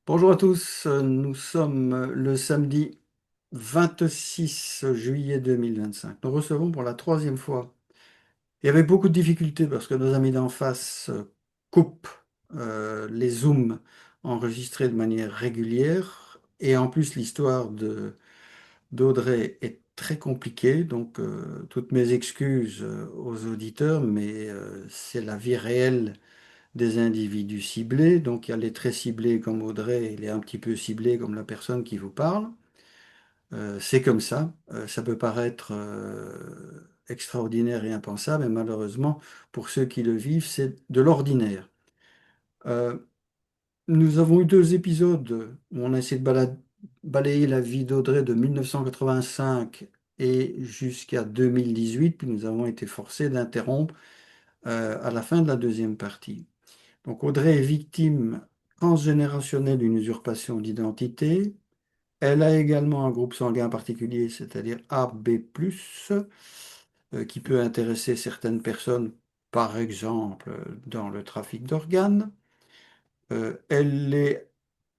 Bonjour à tous, nous sommes le samedi 26 juillet 2025. Nous recevons pour la troisième fois, et avec beaucoup de difficultés parce que nos amis d'en face coupent les zooms enregistrés de manière régulière, et en plus l'histoire d'Audrey est très compliquée, donc toutes mes excuses aux auditeurs, mais c'est la vie réelle des individus ciblés. Donc il y a les très ciblés comme Audrey et les un petit peu ciblés comme la personne qui vous parle. C'est comme ça. Ça peut paraître extraordinaire et impensable, mais malheureusement, pour ceux qui le vivent, c'est de l'ordinaire. Euh, Nous avons eu deux épisodes où on a essayé de balayer la vie d'Audrey de 1985 et jusqu'à 2018, puis nous avons été forcés d'interrompre à la fin de la deuxième partie. Donc Audrey est victime transgénérationnelle d'une usurpation d'identité. Elle a également un groupe sanguin particulier, c'est-à-dire AB+, qui peut intéresser certaines personnes, par exemple dans le trafic d'organes. Elle est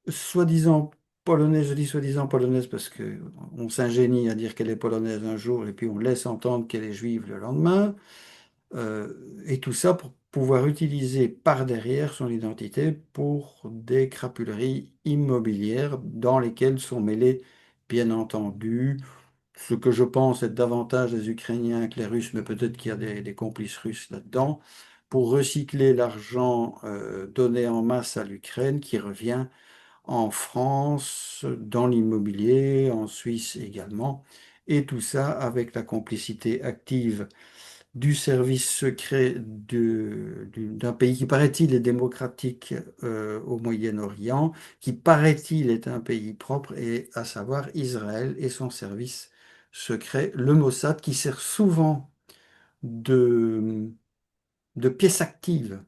soi-disant polonaise, je dis soi-disant polonaise parce que on s'ingénie à dire qu'elle est polonaise un jour et puis on laisse entendre qu'elle est juive le lendemain. Euh, et tout ça pour pouvoir utiliser par derrière son identité pour des crapuleries immobilières dans lesquelles sont mêlés, bien entendu, ce que je pense être davantage les Ukrainiens que les Russes, mais peut-être qu'il y a des complices russes là-dedans, pour recycler l'argent donné en masse à l'Ukraine qui revient en France, dans l'immobilier, en Suisse également, et tout ça avec la complicité active du service secret d'un pays qui, paraît-il, est démocratique au Moyen-Orient, qui, paraît-il, est un pays propre, et à savoir Israël et son service secret, le Mossad, qui sert souvent de, de pièce active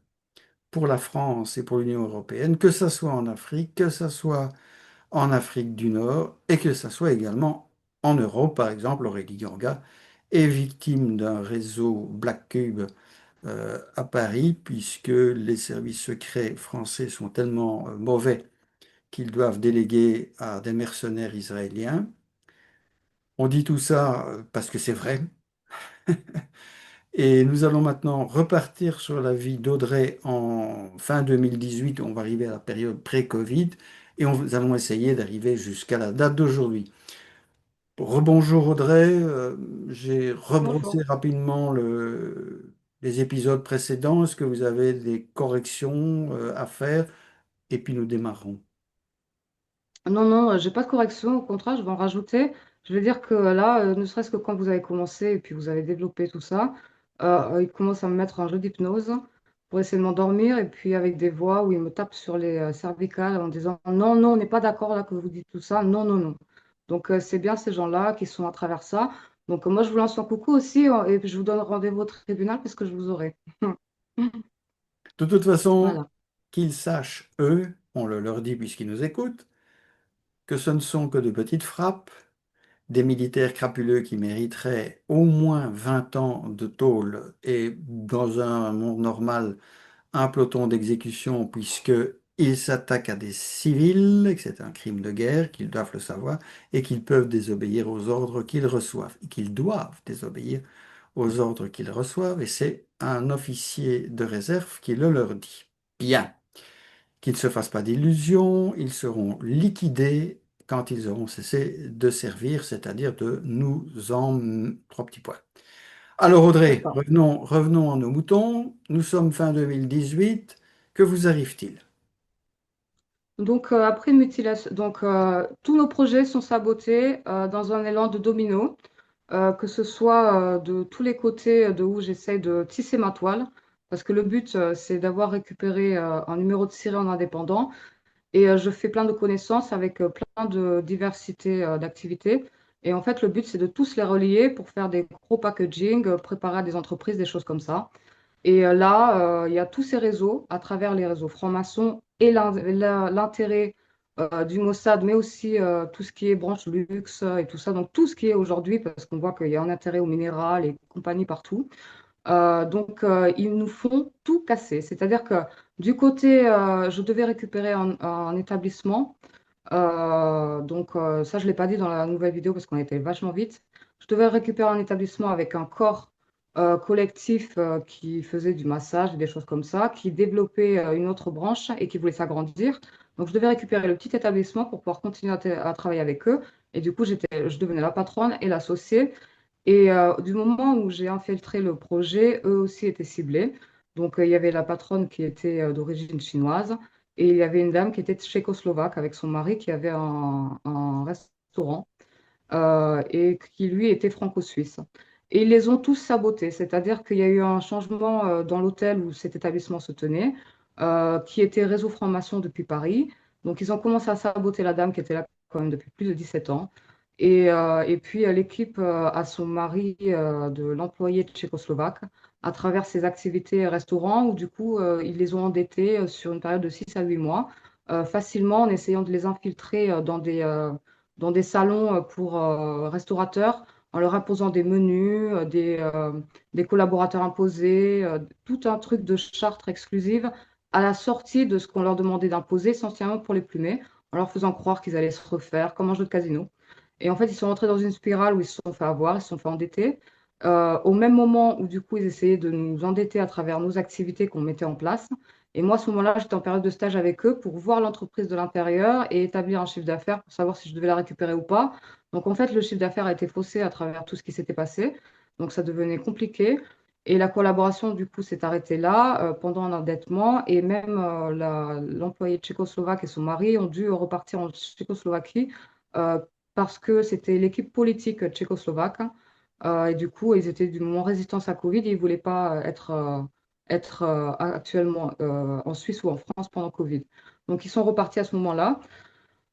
pour la France et pour l'Union européenne, que ce soit en Afrique, que ce soit en Afrique du Nord, et que ce soit également en Europe. Par exemple, Aurélie Ganga est victime d'un réseau Black Cube à Paris, puisque les services secrets français sont tellement mauvais qu'ils doivent déléguer à des mercenaires israéliens. On dit tout ça parce que c'est vrai. Et nous allons maintenant repartir sur la vie d'Audrey en fin 2018. On va arriver à la période pré-Covid et nous allons essayer d'arriver jusqu'à la date d'aujourd'hui. Rebonjour Audrey, j'ai rebrossé Bonjour. rapidement les épisodes précédents. Est-ce que vous avez des corrections à faire? Et puis nous démarrons. Non, non, j'ai pas de correction. Au contraire, je vais en rajouter. Je vais dire que là, ne serait-ce que quand vous avez commencé et puis vous avez développé tout ça, il commence à me mettre un jeu d'hypnose pour essayer de m'endormir et puis avec des voix où il me tape sur les cervicales en disant non, non, on n'est pas d'accord là que vous dites tout ça. Non, non, non. Donc, c'est bien ces gens-là qui sont à travers ça. Donc, moi, je vous lance un coucou aussi et puis je vous donne rendez-vous au tribunal parce que je vous aurai. De toute façon, Voilà. qu'ils sachent, eux, on le leur dit puisqu'ils nous écoutent, que ce ne sont que de petites frappes, des militaires crapuleux qui mériteraient au moins 20 ans de tôle et dans un monde normal, un peloton d'exécution puisqu'ils s'attaquent à des civils, et que c'est un crime de guerre, qu'ils doivent le savoir, et qu'ils peuvent désobéir aux ordres qu'ils reçoivent, et qu'ils doivent désobéir aux ordres qu'ils reçoivent, et c'est un officier de réserve qui le leur dit. Bien, qu'ils ne se fassent pas d'illusions, ils seront liquidés quand ils auront cessé de servir, c'est-à-dire de nous en... Trois petits points. Alors Audrey, D'accord. revenons à nos moutons. Nous sommes fin 2018. Que vous arrive-t-il? Donc, après une mutilation, donc, tous nos projets sont sabotés dans un élan de domino, que ce soit de tous les côtés de où j'essaie de tisser ma toile, parce que le but, c'est d'avoir récupéré un numéro de série en indépendant, et je fais plein de connaissances avec plein de diversité d'activités. Et en fait, le but, c'est de tous les relier pour faire des gros packaging, préparer à des entreprises, des choses comme ça. Et là, il y a tous ces réseaux, à travers les réseaux francs-maçons et l'intérêt du Mossad, mais aussi tout ce qui est branche luxe et tout ça. Donc tout ce qui est aujourd'hui, parce qu'on voit qu'il y a un intérêt au minéral et compagnie partout. Donc ils nous font tout casser. C'est-à-dire que Du côté, je devais récupérer un établissement. Ça, je ne l'ai pas dit dans la nouvelle vidéo parce qu'on était vachement vite. Je devais récupérer un établissement avec un corps collectif qui faisait du massage et des choses comme ça, qui développait une autre branche et qui voulait s'agrandir. Donc, je devais récupérer le petit établissement pour pouvoir continuer à travailler avec eux. Et du coup, je devenais la patronne et l'associée. Et du moment où j'ai infiltré le projet, eux aussi étaient ciblés. Donc, il y avait la patronne qui était d'origine chinoise et il y avait une dame qui était tchécoslovaque avec son mari qui avait un restaurant et qui, lui, était franco-suisse. Et ils les ont tous sabotés, c'est-à-dire qu'il y a eu un changement dans l'hôtel où cet établissement se tenait, qui était réseau franc-maçon depuis Paris. Donc, ils ont commencé à saboter la dame qui était là quand même depuis plus de 17 ans. Et puis, l'équipe a son mari de l'employé tchécoslovaque à travers ses activités restaurants où, du coup, ils les ont endettés sur une période de 6 à 8 mois, facilement en essayant de les infiltrer dans des salons pour restaurateurs en leur imposant des menus, des collaborateurs imposés, tout un truc de charte exclusive à la sortie de ce qu'on leur demandait d'imposer, essentiellement pour les plumer, en leur faisant croire qu'ils allaient se refaire comme un jeu de casino. Et en fait, ils sont rentrés dans une spirale où ils se sont fait avoir, ils se sont fait endetter. Au même moment où du coup, ils essayaient de nous endetter à travers nos activités qu'on mettait en place. Et moi, à ce moment-là, j'étais en période de stage avec eux pour voir l'entreprise de l'intérieur et établir un chiffre d'affaires pour savoir si je devais la récupérer ou pas. Donc, en fait, le chiffre d'affaires a été faussé à travers tout ce qui s'était passé. Donc, ça devenait compliqué. Et la collaboration, du coup, s'est arrêtée là pendant un endettement. Et même l'employé tchécoslovaque et son mari ont dû repartir en Tchécoslovaquie euh, parce que c'était l'équipe politique tchécoslovaque. Et du coup, ils étaient du moment résistance à Covid et ils ne voulaient pas être actuellement en Suisse ou en France pendant Covid. Donc, ils sont repartis à ce moment-là.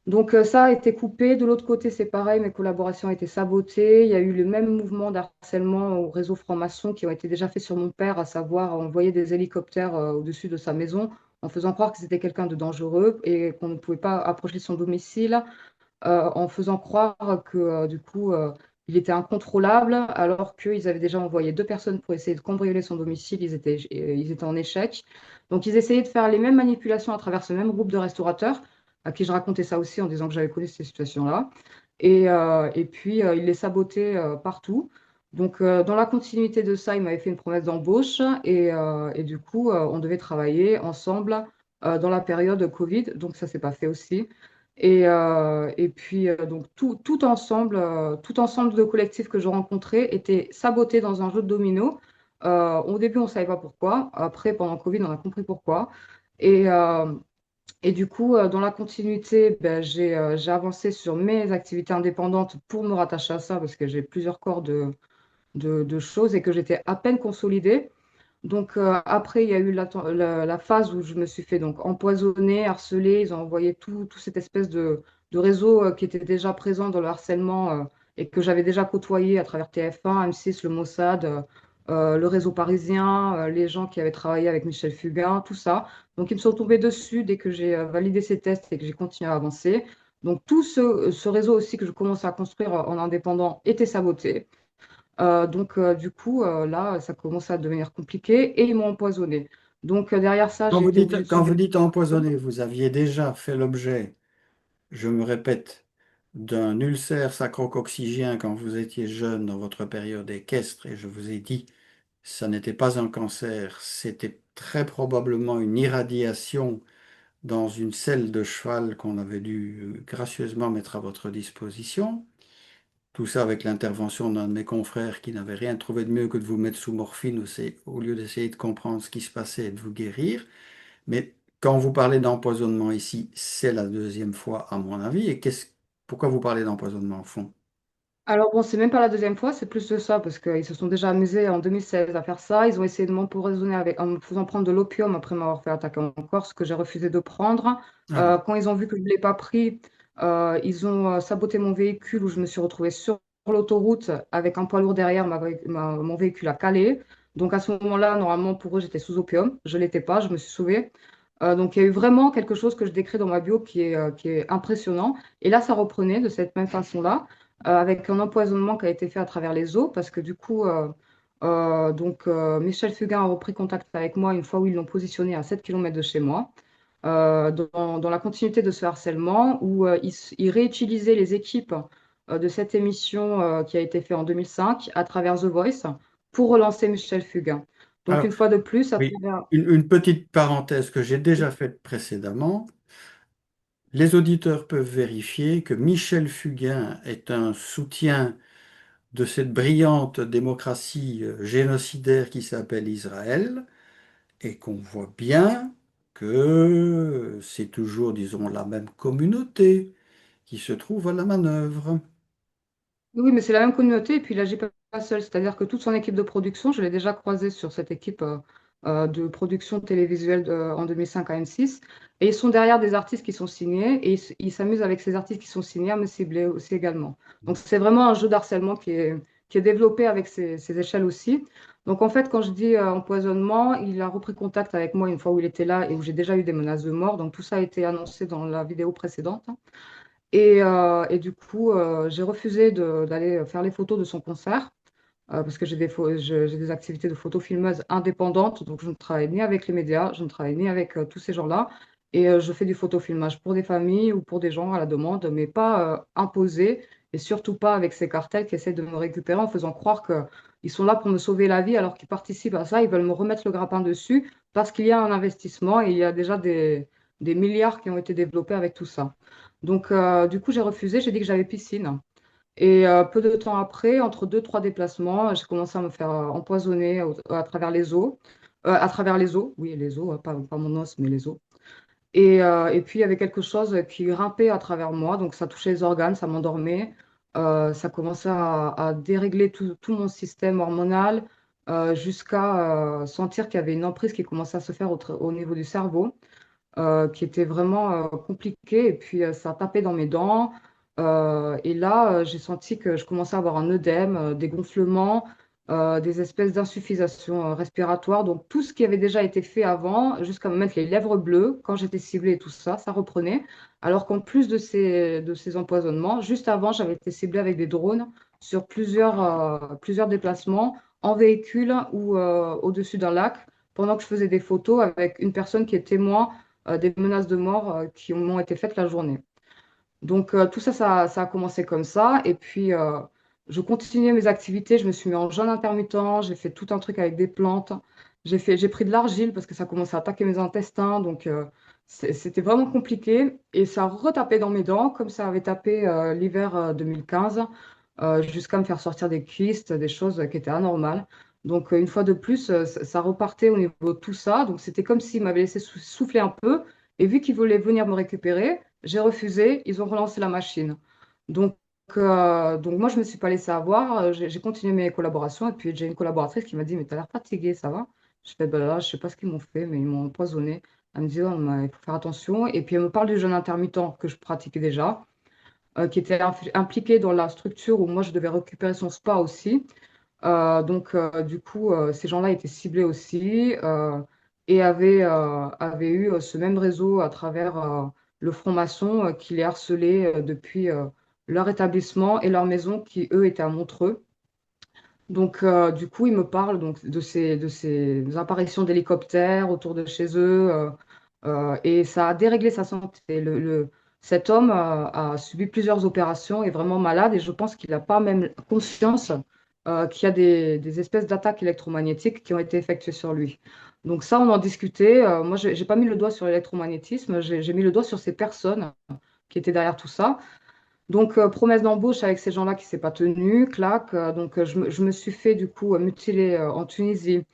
Donc, ça a été coupé. De l'autre côté, c'est pareil, mes collaborations ont été sabotées. Il y a eu le même mouvement d'harcèlement au réseau franc-maçon qui ont été déjà faits sur mon père, à savoir envoyer des hélicoptères au-dessus de sa maison en faisant croire que c'était quelqu'un de dangereux et qu'on ne pouvait pas approcher son domicile, en faisant croire que du coup, il était incontrôlable, alors qu'ils avaient déjà envoyé deux personnes pour essayer de cambrioler son domicile. Ils étaient en échec. Donc, ils essayaient de faire les mêmes manipulations à travers ce même groupe de restaurateurs, à qui je racontais ça aussi en disant que j'avais connu ces situations-là. Et puis, ils les sabotaient partout. Donc, dans la continuité de ça, il m'avait fait une promesse d'embauche et du coup, on devait travailler ensemble dans la période Covid. Donc, ça ne s'est pas fait aussi. Et puis, donc, tout ensemble de collectifs que je rencontrais était saboté dans un jeu de domino. Au début, on ne savait pas pourquoi. Après, pendant Covid, on a compris pourquoi. Et, euh, et du coup, dans la continuité, ben, j'ai avancé sur mes activités indépendantes pour me rattacher à ça parce que j'ai plusieurs corps de choses et que j'étais à peine consolidée. Donc après, il y a eu la phase où je me suis fait donc empoisonner, harceler. Ils ont envoyé tout cette espèce de réseau qui était déjà présent dans le harcèlement et que j'avais déjà côtoyé à travers TF1, M6, le Mossad, le réseau parisien, les gens qui avaient travaillé avec Michel Fugain, tout ça. Donc ils me sont tombés dessus dès que j'ai validé ces tests et que j'ai continué à avancer. Donc tout ce réseau aussi que je commençais à construire en indépendant était saboté. Du coup, là, ça commence à devenir compliqué et ils m'ont empoisonné. Donc, derrière ça, j'ai été obligée de Quand vous subir. dites empoisonné, vous aviez déjà fait l'objet, je me répète, d'un ulcère sacro-coccygien quand vous étiez jeune dans votre période équestre, et je vous ai dit, ça n'était pas un cancer, c'était très probablement une irradiation dans une selle de cheval qu'on avait dû gracieusement mettre à votre disposition. Tout ça avec l'intervention d'un de mes confrères qui n'avait rien trouvé de mieux que de vous mettre sous morphine au lieu d'essayer de comprendre ce qui se passait et de vous guérir. Mais quand vous parlez d'empoisonnement ici, c'est la deuxième fois à mon avis. Et pourquoi vous parlez d'empoisonnement au fond? Alors, bon, c'est même pas la deuxième fois, c'est plus de ça, parce qu'ils se sont déjà amusés en 2016 à faire ça. Ils ont essayé de m'empoisonner en me faisant prendre de l'opium après m'avoir fait attaquer en Corse, que j'ai refusé de prendre. Ah, Quand ils ont vu que je ne l'ai pas pris, ils ont saboté mon véhicule où je me suis retrouvée sur l'autoroute avec un poids lourd derrière, mon véhicule a calé. Donc, à ce moment-là, normalement, pour eux, j'étais sous opium. Je ne l'étais pas, je me suis sauvée. Donc, il y a eu vraiment quelque chose que je décris dans ma bio qui est impressionnant. Et là, ça reprenait de cette même façon-là avec un empoisonnement qui a été fait à travers les eaux, parce que du coup, Michel Fugain a repris contact avec moi une fois où ils l'ont positionné à 7 km de chez moi, dans la continuité de ce harcèlement, où il réutilisait les équipes de cette émission qui a été faite en 2005 à travers The Voice pour relancer Michel Fugain. Donc Alors, une fois de plus, à oui, travers... une petite parenthèse que j'ai déjà faite précédemment. Les auditeurs peuvent vérifier que Michel Fugain est un soutien de cette brillante démocratie génocidaire qui s'appelle Israël, et qu'on voit bien que c'est toujours, disons, la même communauté qui se trouve à la manœuvre. Oui, mais c'est la même communauté et puis il n'agit pas seul. C'est-à-dire que toute son équipe de production, je l'ai déjà croisé sur cette équipe de production télévisuelle en 2005 à M6. Et ils sont derrière des artistes qui sont signés et ils s'amusent avec ces artistes qui sont signés à me cibler aussi également. Donc c'est vraiment un jeu d'harcèlement qui est développé avec ces échelles aussi. Donc en fait, quand je dis empoisonnement, il a repris contact avec moi une fois où il était là et où j'ai déjà eu des menaces de mort. Donc tout ça a été annoncé dans la vidéo précédente. Et du coup, j'ai refusé d'aller faire les photos de son concert parce que j'ai des activités de photofilmeuse indépendantes, donc je ne travaille ni avec les médias, je ne travaille ni avec tous ces gens-là. Et je fais du photofilmage pour des familles ou pour des gens à la demande, mais pas imposé et surtout pas avec ces cartels qui essaient de me récupérer en faisant croire qu'ils sont là pour me sauver la vie alors qu'ils participent à ça. Ils veulent me remettre le grappin dessus parce qu'il y a un investissement et il y a déjà des milliards qui ont été développés avec tout ça. Donc, du coup, j'ai refusé, j'ai dit que j'avais piscine. Et peu de temps après, entre deux, trois déplacements, j'ai commencé à me faire empoisonner à travers les os. À travers les os, oui, les os, pas mon os, mais les os. Et puis, il y avait quelque chose qui grimpait à travers moi, donc ça touchait les organes, ça m'endormait. Ça commençait à dérégler tout mon système hormonal jusqu'à sentir qu'il y avait une emprise qui commençait à se faire au niveau du cerveau qui était vraiment compliqué. Et puis, ça tapait dans mes dents. Et là, j'ai senti que je commençais à avoir un œdème, des gonflements, des espèces d'insuffisation respiratoire. Donc, tout ce qui avait déjà été fait avant, jusqu'à me mettre les lèvres bleues, quand j'étais ciblée et tout ça, ça reprenait. Alors qu'en plus de ces empoisonnements, juste avant, j'avais été ciblée avec des drones sur plusieurs déplacements en véhicule ou au-dessus d'un lac pendant que je faisais des photos avec une personne qui est témoin des menaces de mort qui m'ont été faites la journée. Donc tout ça, ça a commencé comme ça. Et puis, je continuais mes activités. Je me suis mis en jeûne intermittent. J'ai fait tout un truc avec des plantes. J'ai pris de l'argile parce que ça commençait à attaquer mes intestins. Donc, c'était vraiment compliqué. Et ça retapait dans mes dents, comme ça avait tapé l'hiver 2015, jusqu'à me faire sortir des kystes, des choses qui étaient anormales. Donc, une fois de plus, ça repartait au niveau de tout ça. Donc, c'était comme s'ils m'avaient laissé souffler un peu. Et vu qu'ils voulaient venir me récupérer, j'ai refusé, ils ont relancé la machine. Donc, donc moi, je ne me suis pas laissée avoir, j'ai continué mes collaborations et puis j'ai une collaboratrice qui m'a dit, mais tu as l'air fatiguée, ça va? Je fais, ben là, je ne sais pas ce qu'ils m'ont fait, mais ils m'ont empoisonné. Elle me dit, oh, il faut faire attention. Et puis elle me parle du jeûne intermittent que je pratiquais déjà, qui était impliqué dans la structure où moi, je devais récupérer son spa aussi. Du coup, ces gens-là étaient ciblés aussi et avaient eu ce même réseau à travers le franc-maçon qui les harcelait depuis leur établissement et leur maison qui, eux, étaient à Montreux. Donc, du coup, ils me parlent donc, de ces apparitions d'hélicoptères autour de chez eux et ça a déréglé sa santé. Cet homme a subi plusieurs opérations, est vraiment malade et je pense qu'il n'a pas même conscience qu'il y a des espèces d'attaques électromagnétiques qui ont été effectuées sur lui. Donc ça, on en discutait. Moi, je n'ai pas mis le doigt sur l'électromagnétisme, j'ai mis le doigt sur ces personnes qui étaient derrière tout ça. Donc, promesse d'embauche avec ces gens-là qui ne s'est pas tenue, clac. Je me suis fait du coup mutiler en Tunisie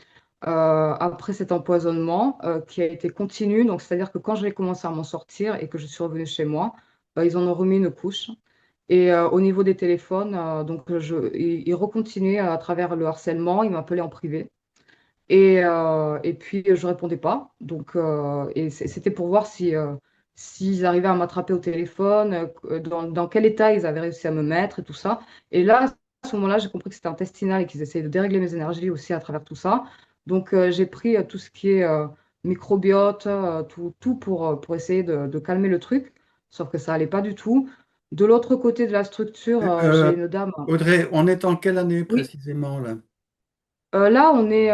après cet empoisonnement qui a été continu. Donc, c'est-à-dire que quand j'ai commencé à m'en sortir et que je suis revenue chez moi, ils en ont remis une couche. Et au niveau des téléphones, ils recontinuaient à travers le harcèlement. Ils m'appelaient en privé. Et puis, je répondais pas. Donc, c'était pour voir s'ils arrivaient à m'attraper au téléphone, dans quel état ils avaient réussi à me mettre et tout ça. Et là, à ce moment-là, j'ai compris que c'était intestinal et qu'ils essayaient de dérégler mes énergies aussi à travers tout ça. Donc, j'ai pris tout ce qui est microbiote, tout pour essayer de calmer le truc. Sauf que ça allait pas du tout. De l'autre côté de la structure, j'ai Euh, une dame. Audrey, on est en quelle année Oui, précisément là? Là, on est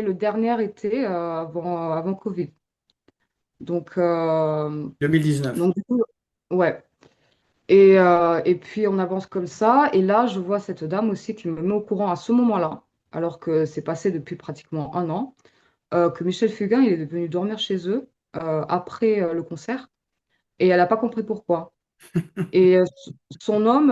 le dernier été avant Covid. Donc, 2019. du coup, ouais. Et puis, on avance comme ça. Et là, je vois cette dame aussi qui me met au courant à ce moment-là, alors que c'est passé depuis pratiquement un an, que Michel Fugain, il est venu dormir chez eux après le concert. Et elle n'a pas compris pourquoi. Et son homme,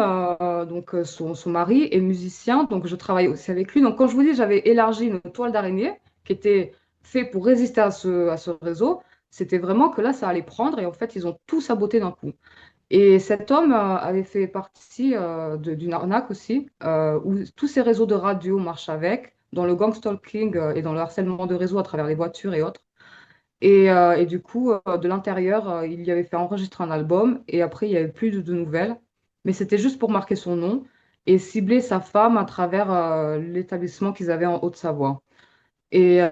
son mari, est musicien, donc je travaille aussi avec lui. Donc quand je vous dis j'avais élargi une toile d'araignée qui était fait pour résister à ce réseau, c'était vraiment que là ça allait prendre et en fait ils ont tout saboté d'un coup. Et cet homme avait fait partie d'une arnaque aussi, où tous ces réseaux de radio marchent avec, dans le gang stalking et dans le harcèlement de réseau à travers les voitures et autres. Et du coup, de l'intérieur, il y avait fait enregistrer un album et après, il n'y avait plus de nouvelles. Mais c'était juste pour marquer son nom et cibler sa femme à travers l'établissement qu'ils avaient en Haute-Savoie. Et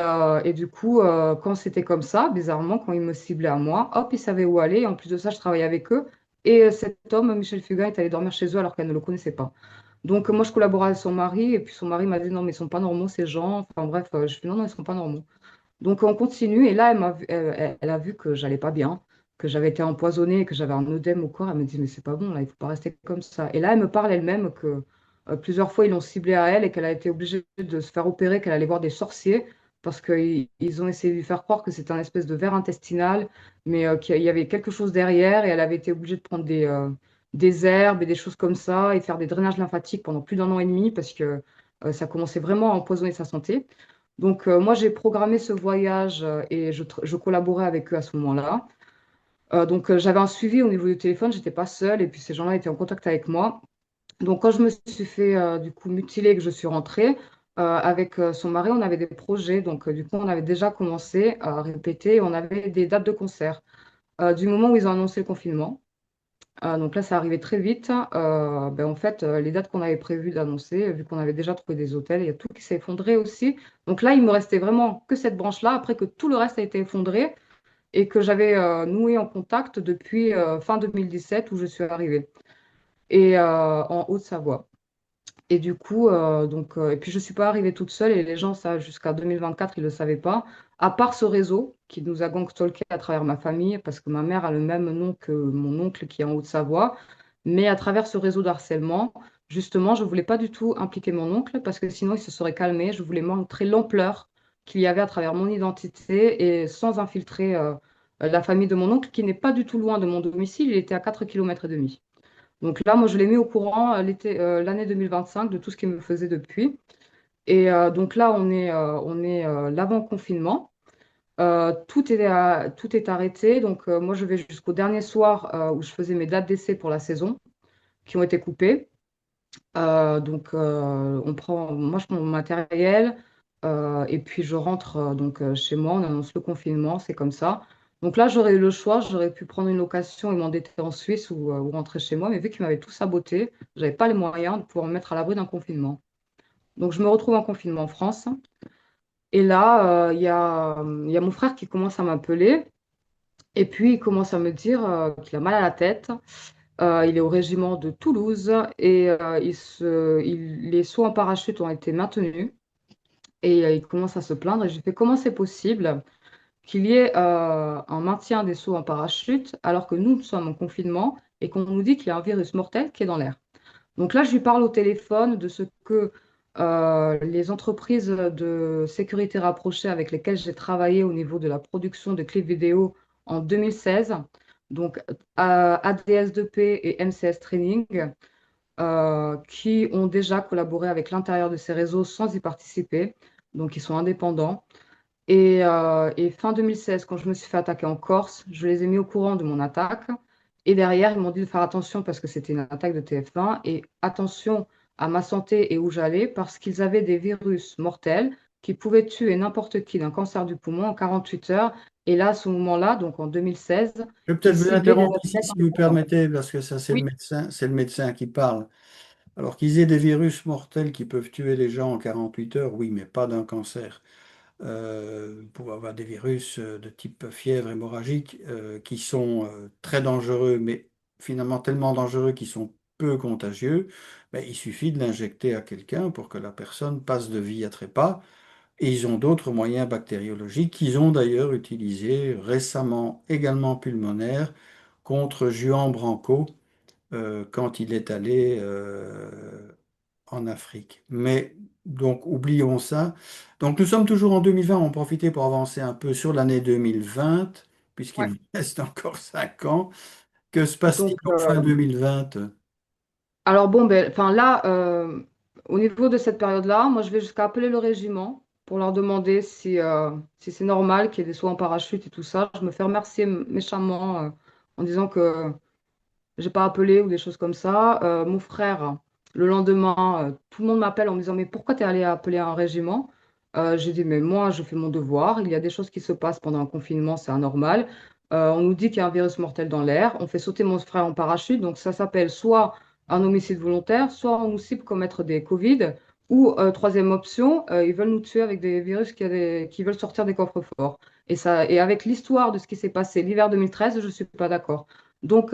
du coup, quand c'était comme ça, bizarrement, quand ils me ciblaient à moi, hop, ils savaient où aller. Et en plus de ça, je travaillais avec eux. Et cet homme, Michel Fugain, est allé dormir chez eux alors qu'elle ne le connaissait pas. Donc, moi, je collaborais avec son mari. Et puis, son mari m'a dit, non, mais ils sont pas normaux, ces gens. Enfin, bref, je fais, non, non, ils sont pas normaux. Donc on continue et là elle a vu que j'allais pas bien, que j'avais été empoisonnée, que j'avais un œdème au corps. Elle me dit mais c'est pas bon là, il faut pas rester comme ça. Et là elle me parle elle-même que plusieurs fois ils l'ont ciblée à elle et qu'elle a été obligée de se faire opérer, qu'elle allait voir des sorciers parce qu'ils ont essayé de lui faire croire que c'était un espèce de ver intestinal, mais qu'il y avait quelque chose derrière et elle avait été obligée de prendre des herbes et des choses comme ça et faire des drainages lymphatiques pendant plus d'un an et demi parce que ça commençait vraiment à empoisonner sa santé. Donc, moi, j'ai programmé ce voyage et je collaborais avec eux à ce moment-là. J'avais un suivi au niveau du téléphone, j'étais pas seule et puis ces gens-là étaient en contact avec moi. Donc, quand je me suis fait du coup mutiler et que je suis rentrée, avec son mari, on avait des projets. Donc, du coup, on avait déjà commencé à répéter et on avait des dates de concert. Du moment où ils ont annoncé le confinement. Donc là, ça arrivait très vite. En fait, les dates qu'on avait prévues d'annoncer, vu qu'on avait déjà trouvé des hôtels, il y a tout qui s'est effondré aussi. Donc là, il me restait vraiment que cette branche-là, après que tout le reste a été effondré et que j'avais noué en contact depuis fin 2017 où je suis arrivée, et en Haute-Savoie. Et du coup, et puis je ne suis pas arrivée toute seule et les gens, ça, jusqu'à 2024, ils ne le savaient pas. À part ce réseau qui nous a gangstalké à travers ma famille, parce que ma mère a le même nom que mon oncle qui est en Haute-Savoie. Mais à travers ce réseau d'harcèlement, justement, je ne voulais pas du tout impliquer mon oncle parce que sinon il se serait calmé. Je voulais montrer l'ampleur qu'il y avait à travers mon identité et sans infiltrer la famille de mon oncle qui n'est pas du tout loin de mon domicile. Il était à 4,5 km. Donc là, moi, je l'ai mis au courant l'année 2025 de tout ce qu'il me faisait depuis. Et donc là, on est l'avant-confinement. Tout est arrêté. Donc moi, je vais jusqu'au dernier soir où je faisais mes dates d'essai pour la saison qui ont été coupées. Moi, je prends mon matériel et puis je rentre chez moi. On annonce le confinement, c'est comme ça. Donc là, j'aurais eu le choix, j'aurais pu prendre une location et m'endetter en Suisse ou rentrer chez moi, mais vu qu'ils m'avaient tout saboté, j'avais pas les moyens de pouvoir me mettre à l'abri d'un confinement. Donc je me retrouve en confinement en France. Et là, il y a mon frère qui commence à m'appeler et puis il commence à me dire qu'il a mal à la tête. Il est au régiment de Toulouse et les sauts en parachute ont été maintenus et il commence à se plaindre. Et j'ai fait comment c'est possible qu'il y ait un maintien des sauts en parachute alors que nous sommes en confinement et qu'on nous dit qu'il y a un virus mortel qui est dans l'air. Donc là, je lui parle au téléphone de ce que les entreprises de sécurité rapprochée avec lesquelles j'ai travaillé au niveau de la production de clips vidéo en 2016, donc ADS2P et MCS Training, qui ont déjà collaboré avec l'intérieur de ces réseaux sans y participer. Donc, ils sont indépendants. Et fin 2016, quand je me suis fait attaquer en Corse, je les ai mis au courant de mon attaque. Et derrière, ils m'ont dit de faire attention parce que c'était une attaque de TF1 et attention à ma santé et où j'allais parce qu'ils avaient des virus mortels qui pouvaient tuer n'importe qui d'un cancer du poumon en 48 heures. Et là, à ce moment-là, donc en 2016, Je vais ils peut-être vous ciblaient des interrompre ici athlètes si vous indépendants. permettez, parce que ça, Oui, c'est le médecin qui parle. Alors qu'ils aient des virus mortels qui peuvent tuer les gens en 48 heures, oui, mais pas d'un cancer. Pour avoir des virus de type fièvre hémorragique qui sont très dangereux, mais finalement tellement dangereux qu'ils sont peu contagieux, ben, il suffit de l'injecter à quelqu'un pour que la personne passe de vie à trépas. Et ils ont d'autres moyens bactériologiques qu'ils ont d'ailleurs utilisés récemment, également pulmonaires, contre Juan Branco quand il est allé en Afrique. Mais donc, oublions ça. Donc, nous sommes toujours en 2020. On va en profiter pour avancer un peu sur l'année 2020, puisqu'il Ouais. vous reste encore 5 ans. Que se passe-t-il Donc, en fin 2020? alors bon, ben, enfin là, au niveau de cette période-là, moi je vais jusqu'à appeler le régiment pour leur demander si c'est normal qu'il y ait des sauts en parachute et tout ça. Je me fais remercier méchamment en disant que j'ai pas appelé ou des choses comme ça. Mon frère, le lendemain, tout le monde m'appelle en me disant, mais pourquoi tu es allé appeler un régiment? J'ai dit, mais moi, je fais mon devoir. Il y a des choses qui se passent pendant un confinement, c'est anormal. On nous dit qu'il y a un virus mortel dans l'air. On fait sauter mon frère en parachute. Donc, ça s'appelle soit un homicide volontaire, soit on nous cible commettre des Covid. Ou, troisième option, ils veulent nous tuer avec des virus qui veulent sortir des coffres-forts. Et avec l'histoire de ce qui s'est passé l'hiver 2013, je ne suis pas d'accord. Donc,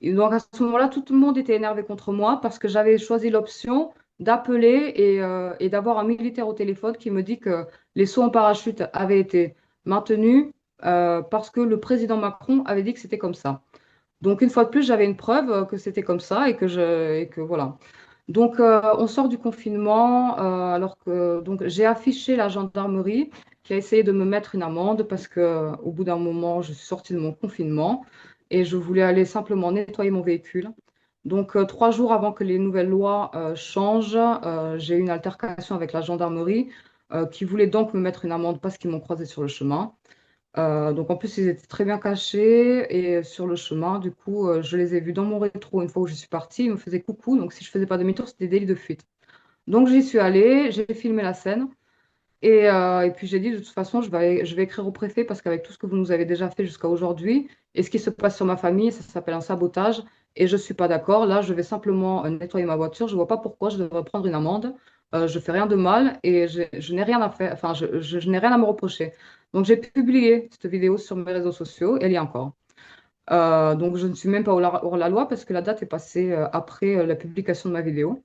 et donc à ce moment-là, tout le monde était énervé contre moi parce que j'avais choisi l'option d'appeler et d'avoir un militaire au téléphone qui me dit que les sauts en parachute avaient été maintenus parce que le président Macron avait dit que c'était comme ça. Donc une fois de plus, j'avais une preuve que c'était comme ça et que voilà. Donc on sort du confinement alors que donc j'ai affiché la gendarmerie qui a essayé de me mettre une amende parce que au bout d'un moment, je suis sortie de mon confinement et je voulais aller simplement nettoyer mon véhicule. Donc 3 jours avant que les nouvelles lois changent, j'ai eu une altercation avec la gendarmerie qui voulait donc me mettre une amende parce qu'ils m'ont croisé sur le chemin. Donc en plus, ils étaient très bien cachés et sur le chemin, du coup, je les ai vus dans mon rétro une fois où je suis partie. Ils me faisaient coucou, donc si je faisais pas demi-tour, c'était délit de fuite. Donc j'y suis allée, j'ai filmé la scène et puis j'ai dit de toute façon, je vais écrire au préfet parce qu'avec tout ce que vous nous avez déjà fait jusqu'à aujourd'hui et ce qui se passe sur ma famille, ça s'appelle un sabotage et je suis pas d'accord. Là, je vais simplement nettoyer ma voiture. Je vois pas pourquoi je devrais prendre une amende. Je fais rien de mal et je n'ai rien à faire, enfin, je n'ai rien à me reprocher. Donc j'ai publié cette vidéo sur mes réseaux sociaux, elle y est encore. Donc je ne suis même pas hors la loi parce que la date est passée après la publication de ma vidéo.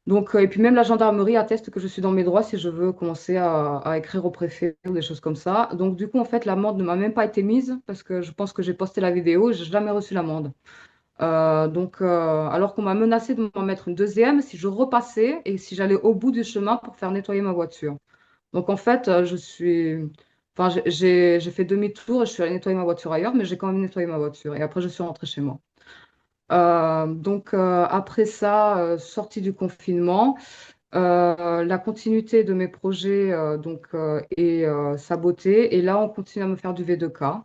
Donc, et puis même la gendarmerie atteste que je suis dans mes droits si je veux commencer à écrire au préfet ou des choses comme ça. Donc du coup, en fait, l'amende ne m'a même pas été mise parce que je pense que j'ai posté la vidéo et j'ai jamais reçu l'amende. Alors qu'on m'a menacé de m'en mettre une deuxième si je repassais et si j'allais au bout du chemin pour faire nettoyer ma voiture. Donc en fait, enfin, j'ai fait demi-tour et je suis allée nettoyer ma voiture ailleurs, mais j'ai quand même nettoyé ma voiture. Et après, je suis rentrée chez moi. Après ça, sortie du confinement, la continuité de mes projets est sabotée. Et là, on continue à me faire du V2K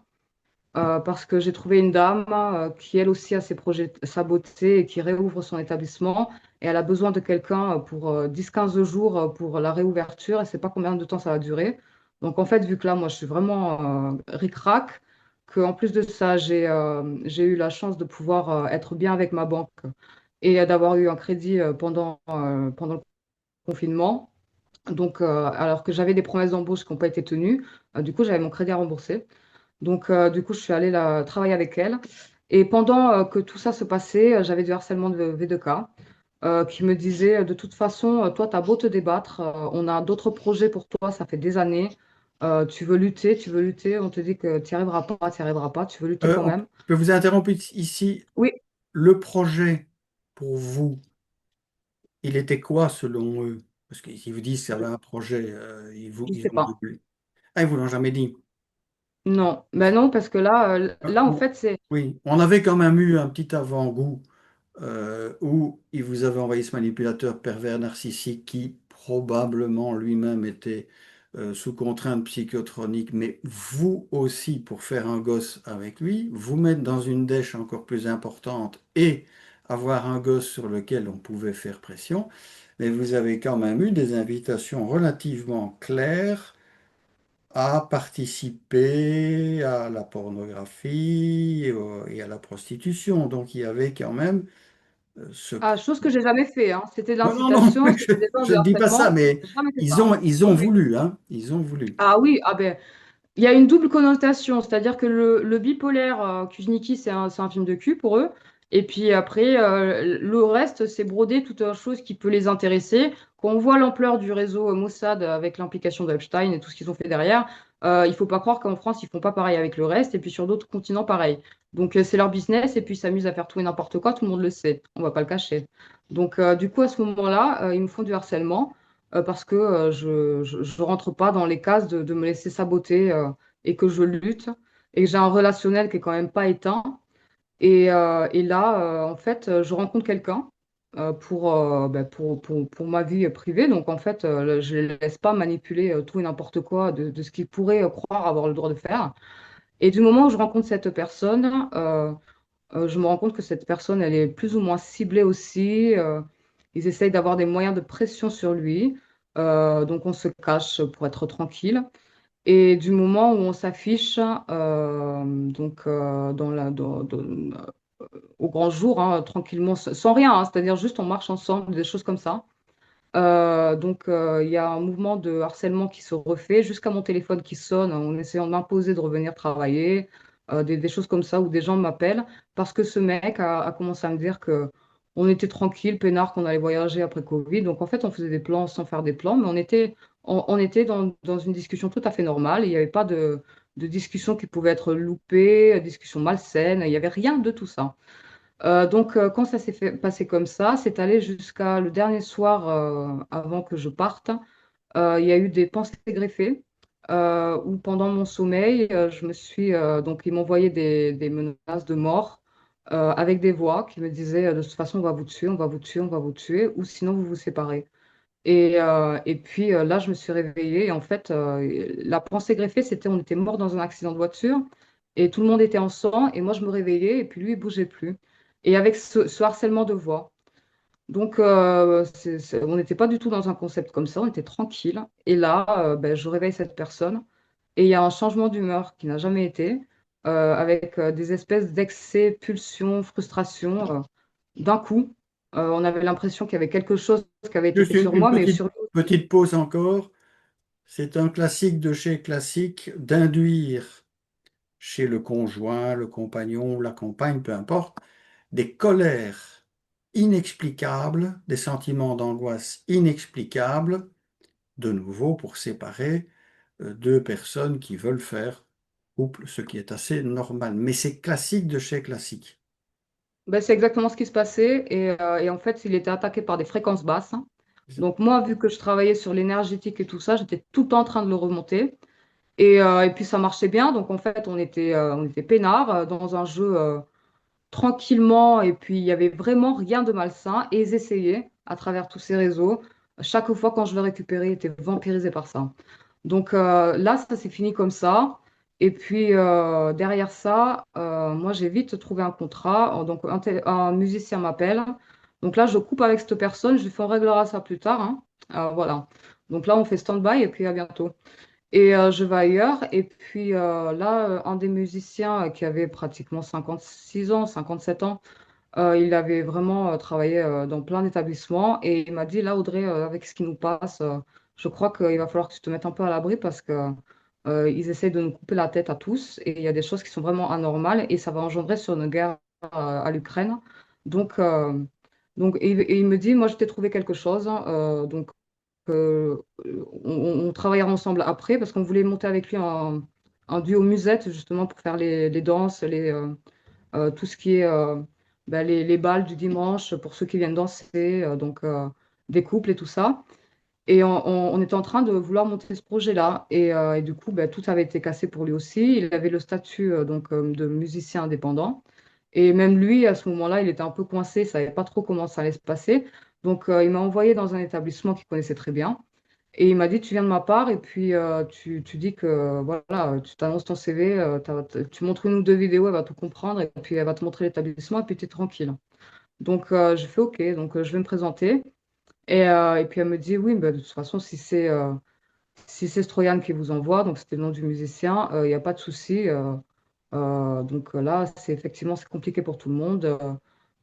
parce que j'ai trouvé une dame qui, elle aussi, a ses projets sabotés et qui réouvre son établissement. Et elle a besoin de quelqu'un pour 10-15 jours pour la réouverture. Et ne sait pas combien de temps ça va durer. Donc, en fait, vu que là, moi, je suis vraiment ric-rac, qu'en plus de ça, j'ai eu la chance de pouvoir être bien avec ma banque et d'avoir eu un crédit pendant le confinement. Donc, alors que j'avais des promesses d'embauche qui n'ont pas été tenues, du coup, j'avais mon crédit à rembourser. Donc, du coup, je suis allée travailler avec elle. Et pendant que tout ça se passait, j'avais du harcèlement de V2K qui me disait, de toute façon, toi, tu as beau te débattre, on a d'autres projets pour toi, ça fait des années. Tu veux lutter, on te dit que tu n'y arriveras pas, tu n'y arriveras pas, tu veux lutter quand même. Je peux vous interrompre ici. Oui, Le projet pour vous, il était quoi selon eux? Parce que s'ils vous disent qu'il y avait un projet, je ne ils sais ont pas. voulu. Ah, ils vous l'ont jamais dit. Non, ben non, parce que là, en Bon, fait, c'est oui, on avait quand même eu un petit avant-goût où il vous avait envoyé ce manipulateur pervers narcissique qui probablement lui-même était sous contrainte psychotronique, mais vous aussi, pour faire un gosse avec lui, vous mettre dans une dèche encore plus importante et avoir un gosse sur lequel on pouvait faire pression, mais vous avez quand même eu des invitations relativement claires à participer à la pornographie et à la prostitution. Donc il y avait quand même ce... chose que j'ai jamais fait, hein. C'était de Non, non, non, l'incitation, c'était déjà je du ne dis pas ça, harcèlement. mais J'ai jamais fait ça, hein. ils ont Oui, oui. voulu, hein, ils ont voulu. Ah oui, ah ben, il y a une double connotation, c'est-à-dire que le bipolaire, Kuzniki, c'est un film de cul pour eux, Et puis après, le reste, c'est broder toute chose qui peut les intéresser. Quand on voit l'ampleur du réseau Mossad avec l'implication d'Epstein et tout ce qu'ils ont fait derrière, il faut pas croire qu'en France, ils font pas pareil avec le reste, et puis sur d'autres continents, pareil. Donc c'est leur business, et puis ils s'amusent à faire tout et n'importe quoi, tout le monde le sait, on va pas le cacher. Donc du coup, à ce moment-là, ils me font du harcèlement parce que je rentre pas dans les cases de me laisser saboter et que je lutte, et que j'ai un relationnel qui est quand même pas éteint. Et là, en fait, je rencontre quelqu'un pour ma vie privée. Donc, en fait, je ne les laisse pas manipuler tout et n'importe quoi de ce qu'ils pourraient croire avoir le droit de faire. Et du moment où je rencontre cette personne, je me rends compte que cette personne, elle est plus ou moins ciblée aussi. Ils essayent d'avoir des moyens de pression sur lui. Donc, on se cache pour être tranquille. Et du moment où on s'affiche au grand jour, hein, tranquillement, sans rien, hein, c'est-à-dire juste on marche ensemble, des choses comme ça. Il y a un mouvement de harcèlement qui se refait jusqu'à mon téléphone qui sonne en essayant de m'imposer de revenir travailler, des choses comme ça, où des gens m'appellent parce que ce mec a commencé à me dire que on était tranquille, peinard, qu'on allait voyager après Covid. Donc en fait, on faisait des plans sans faire des plans, mais on était dans une discussion tout à fait normale. Il n'y avait pas de discussion qui pouvait être loupée, discussion malsaine, il n'y avait rien de tout ça. Quand ça s'est passé comme ça, c'est allé jusqu'à le dernier soir avant que je parte. Il y a eu des pensées greffées où pendant mon sommeil, donc ils m'envoyaient des menaces de mort avec des voix qui me disaient de toute façon, on va vous tuer, on va vous tuer, on va vous tuer, ou sinon vous vous séparez. Et puis là, je me suis réveillée et en fait, la pensée greffée, c'était on était mort dans un accident de voiture et tout le monde était en sang et moi, je me réveillais et puis lui, il bougeait plus. Et avec ce harcèlement de voix. Donc, on n'était pas du tout dans un concept comme ça, on était tranquille. Et là, je réveille cette personne et il y a un changement d'humeur qui n'a jamais été, avec des espèces d'excès, pulsions, frustrations. D'un coup, on avait l'impression qu'il y avait quelque chose qui avait été Juste fait sur une moi, mais sur lui. petite pause encore. C'est un classique de chez classique d'induire chez le conjoint, le compagnon ou la compagne, peu importe, des colères inexplicables, des sentiments d'angoisse inexplicables, de nouveau pour séparer deux personnes qui veulent faire couple, ce qui est assez normal. Mais c'est classique de chez classique. Ben, c'est exactement ce qui se passait. Et en fait, il était attaqué par des fréquences basses. Donc moi, vu que je travaillais sur l'énergétique et tout ça, j'étais tout le temps en train de le remonter. Et puis ça marchait bien. Donc en fait, on était peinards dans un jeu tranquillement. Et puis il y avait vraiment rien de malsain. Et ils essayaient à travers tous ces réseaux. Chaque fois quand je le récupérais, ils étaient vampirisés par ça. Donc là, ça s'est fini comme ça. Et puis derrière ça, moi j'ai vite trouvé un contrat. Donc un musicien m'appelle. Donc là, je coupe avec cette personne. Je lui fais on réglera ça plus tard, hein. Voilà. Donc là, on fait stand-by et puis à bientôt. Et je vais ailleurs. Et puis là, un des musiciens qui avait pratiquement 56 ans, 57 ans, il avait vraiment travaillé dans plein d'établissements et il m'a dit, là, Audrey, avec ce qui nous passe, je crois qu'il va falloir que tu te mettes un peu à l'abri parce que ils essayent de nous couper la tête à tous et il y a des choses qui sont vraiment anormales et ça va engendrer sur une guerre à l'Ukraine. Donc, euh, et il me dit, moi, je t'ai trouvé quelque chose. On travaillera ensemble après parce qu'on voulait monter avec lui un duo musette justement pour faire les danses, tout ce qui est les balles du dimanche pour ceux qui viennent danser, des couples et tout ça. Et on était en train de vouloir monter ce projet-là. Et du coup, tout avait été cassé pour lui aussi. Il avait le statut de musicien indépendant. Et même lui, à ce moment-là, il était un peu coincé, il ne savait pas trop comment ça allait se passer. Donc, il m'a envoyé dans un établissement qu'il connaissait très bien. Et il m'a dit, tu viens de ma part et puis tu dis que voilà, tu t'annonces ton CV, tu montres une ou deux vidéos, elle va tout comprendre et puis elle va te montrer l'établissement et puis tu es tranquille. Donc je fais OK, donc je vais me présenter. Et puis elle me dit, oui, de toute façon, si c'est Stroyan qui vous envoie, donc c'était le nom du musicien, il n'y a pas de souci. Là, c'est compliqué pour tout le monde.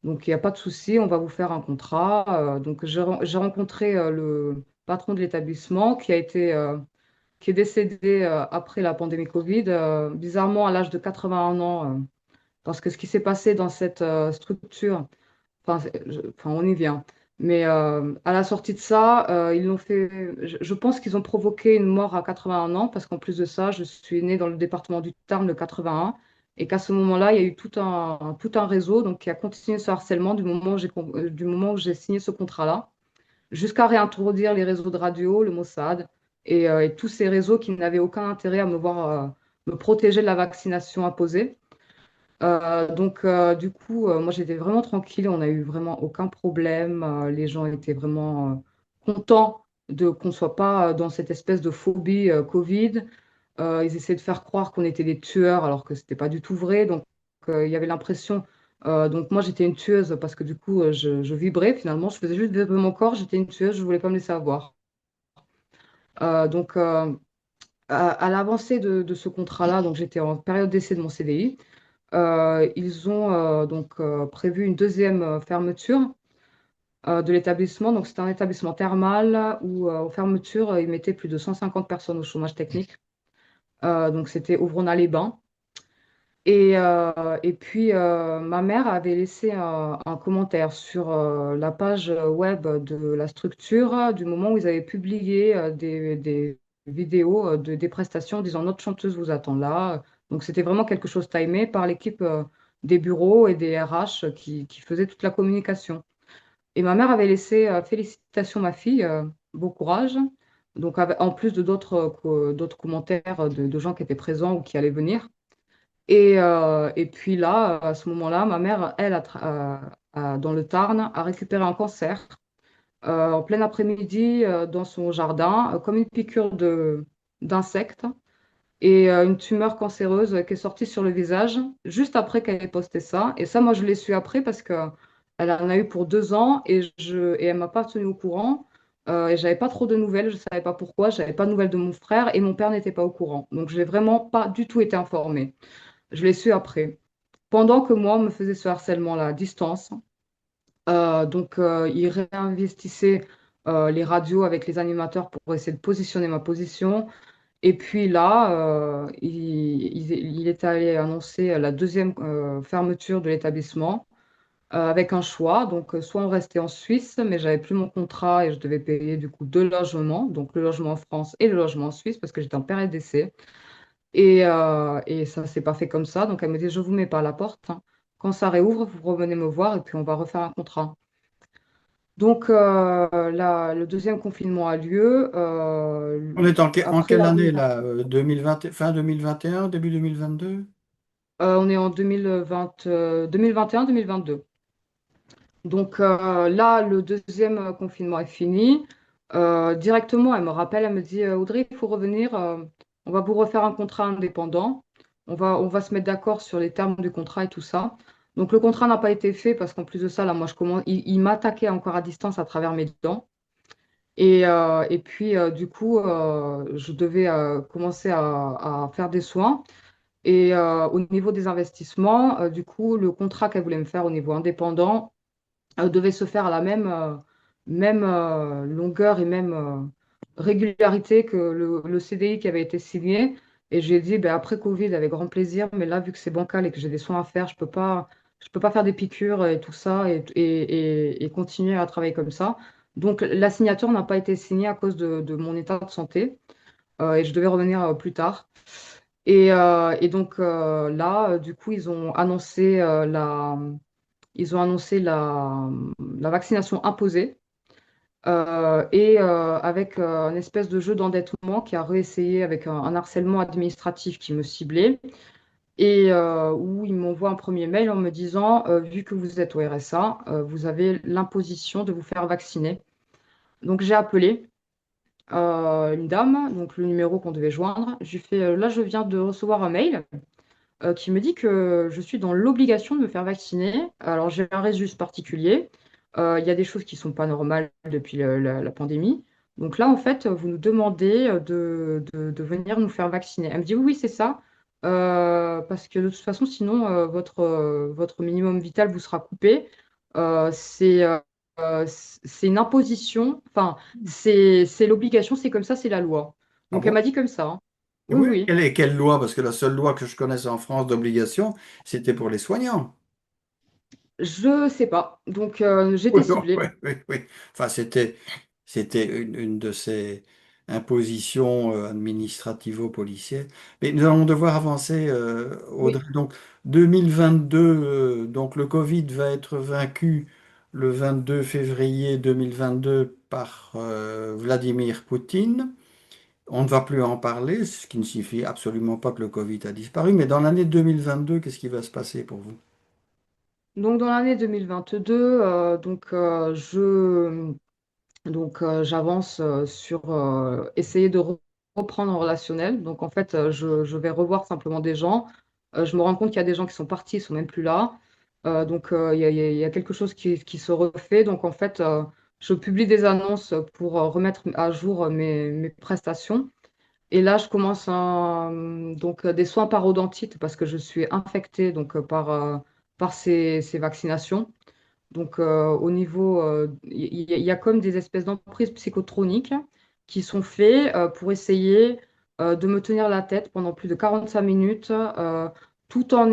Donc il n'y a pas de souci, on va vous faire un contrat. Donc j'ai rencontré le patron de l'établissement qui est décédé après la pandémie Covid, bizarrement à l'âge de 81 ans. Parce que ce qui s'est passé dans cette structure, enfin, enfin, on y vient. Mais à la sortie de ça, ils l'ont fait. Je pense qu'ils ont provoqué une mort à 81 ans, parce qu'en plus de ça, je suis née dans le département du Tarn de 81, et qu'à ce moment-là, il y a eu tout un réseau donc, qui a continué ce harcèlement du moment où j'ai signé ce contrat-là, jusqu'à réintroduire les réseaux de radio, le Mossad, et tous ces réseaux qui n'avaient aucun intérêt à me voir me protéger de la vaccination imposée. Du coup, moi, j'étais vraiment tranquille. On n'a eu vraiment aucun problème. Les gens étaient vraiment contents de qu'on ne soit pas dans cette espèce de phobie Covid. Ils essaient de faire croire qu'on était des tueurs alors que ce n'était pas du tout vrai. Donc, il y avait l'impression. Donc, moi, j'étais une tueuse parce que du coup, je vibrais finalement. Je faisais juste vibrer mon corps. J'étais une tueuse. Je ne voulais pas me laisser avoir. Euh, donc, euh, à l'avancée de ce contrat-là, donc j'étais en période d'essai de mon CDI. Ils ont prévu une deuxième fermeture de l'établissement. Donc, c'était un établissement thermal où, aux fermetures, ils mettaient plus de 150 personnes au chômage technique. Donc, c'était Ouvrona-les-Bains. Et puis, ma mère avait laissé un commentaire sur la page web de la structure du moment où ils avaient publié des vidéos des prestations en disant notre chanteuse vous attend là. Donc, c'était vraiment quelque chose timé par l'équipe des bureaux et des RH qui faisaient toute la communication. Et ma mère avait laissé félicitations ma fille, beau courage. Donc, en plus de d'autres commentaires de gens qui étaient présents ou qui allaient venir. Et puis là, à ce moment-là, ma mère, elle, dans le Tarn, a récupéré un cancer en plein après-midi dans son jardin, comme une piqûre d'insecte et une tumeur cancéreuse qui est sortie sur le visage juste après qu'elle ait posté ça. Et ça, moi, je l'ai su après parce que elle en a eu pour 2 ans et elle m'a pas tenue au courant. Et j'avais pas trop de nouvelles, je savais pas pourquoi, j'avais pas de nouvelles de mon frère et mon père n'était pas au courant. Donc, je n'ai vraiment pas du tout été informée. Je l'ai su après. Pendant que moi, on me faisait ce harcèlement-là à distance, il réinvestissait les radios avec les animateurs pour essayer de positionner ma position. Et puis là, il est allé annoncer la deuxième fermeture de l'établissement avec un choix. Donc, soit on restait en Suisse, mais j'avais plus mon contrat et je devais payer du coup 2 logements, donc le logement en France et le logement en Suisse parce que j'étais en période d'essai. Et ça s'est pas fait comme ça. Donc, elle me dit, je vous mets pas à la porte, hein. Quand ça réouvre, vous revenez me voir et puis on va refaire un contrat. Donc, le deuxième confinement a lieu. On est en Après quelle la année réouverture, là? 2020, fin 2021, début 2022? on est en 2021-2022. Donc là, le deuxième confinement est fini. Directement, elle me rappelle, elle me dit, Audrey, il faut revenir, on va vous refaire un contrat indépendant. On va se mettre d'accord sur les termes du contrat et tout ça. Donc le contrat n'a pas été fait parce qu'en plus de ça, là, moi, il m'attaquait encore à distance à travers mes dents. Et puis, du coup, je devais commencer à faire des soins. Et au niveau des investissements, du coup, le contrat qu'elle voulait me faire au niveau indépendant, devait se faire à la même longueur et même régularité que le CDI qui avait été signé. Et j'ai dit, ben, après Covid, avec grand plaisir, mais là, vu que c'est bancal et que j'ai des soins à faire, je peux pas faire des piqûres et tout ça et continuer à travailler comme ça. Donc, la signature n'a pas été signée à cause de mon état de santé et je devais revenir plus tard. Là, du coup, ils ont annoncé la vaccination imposée avec un espèce de jeu d'endettement qui a réessayé avec un harcèlement administratif qui me ciblait et où ils m'envoient un premier mail en me disant, vu que vous êtes au RSA, vous avez l'imposition de vous faire vacciner. Donc j'ai appelé une dame, donc le numéro qu'on devait joindre. Je lui fais, là je viens de recevoir un mail qui me dit que je suis dans l'obligation de me faire vacciner. Alors, j'ai un registre particulier. Il y a des choses qui ne sont pas normales depuis la pandémie. Donc là, en fait, vous nous demandez de venir nous faire vacciner. Elle me dit oui, oui, c'est ça. Parce que de toute façon, sinon, votre minimum vital vous sera coupé. C'est une imposition. Enfin, c'est l'obligation, c'est comme ça, c'est la loi. Ah Donc, elle bon? m'a dit comme ça, hein. Et Oui, oui, oui. quelle loi? Parce que la seule loi que je connaisse en France d'obligation, c'était pour les soignants. Je sais pas. Donc, Oui, j'étais oui, ciblée. oui, oui. Enfin, c'était une de ces impositions administrativo-policières. Mais nous allons devoir avancer, Oui. Audrey. Donc, 2022, donc le Covid va être vaincu le 22 février 2022 par Vladimir Poutine. On ne va plus en parler, ce qui ne signifie absolument pas que le Covid a disparu. Mais dans l'année 2022, qu'est-ce qui va se passer pour vous? Donc, dans l'année 2022, j'avance sur essayer de reprendre un relationnel. Donc, en fait, je vais revoir simplement des gens. Je me rends compte qu'il y a des gens qui sont partis, ils sont même plus là. Il y a quelque chose qui se refait. Donc, en fait, je publie des annonces pour remettre à jour mes prestations. Et là, je commence des soins parodontiques parce que je suis infectée par ces vaccinations. Donc, au niveau, il y a comme des espèces d'emprises psychotroniques qui sont faites pour essayer de me tenir la tête pendant plus de 45 minutes, tout en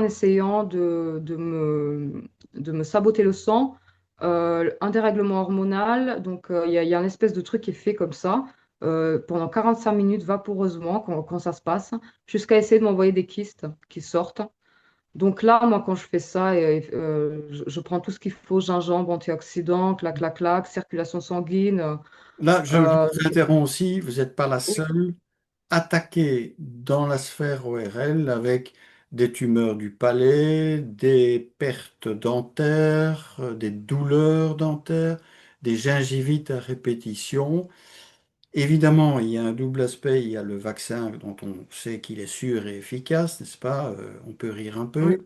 essayant de me saboter le sang. Un dérèglement hormonal, donc il y a une espèce de truc qui est fait comme ça pendant 45 minutes vaporeusement quand ça se passe, jusqu'à essayer de m'envoyer des kystes qui sortent. Donc là, moi, quand je fais ça, je prends tout ce qu'il faut, gingembre, antioxydants, clac, clac, clac, circulation sanguine. Là, je euh, vous interromps aussi, vous n'êtes pas la oui, seule attaquée dans la sphère ORL avec des tumeurs du palais, des pertes dentaires, des douleurs dentaires, des gingivites à répétition. Évidemment, il y a un double aspect, il y a le vaccin dont on sait qu'il est sûr et efficace, n'est-ce pas? On peut rire un oui, peu.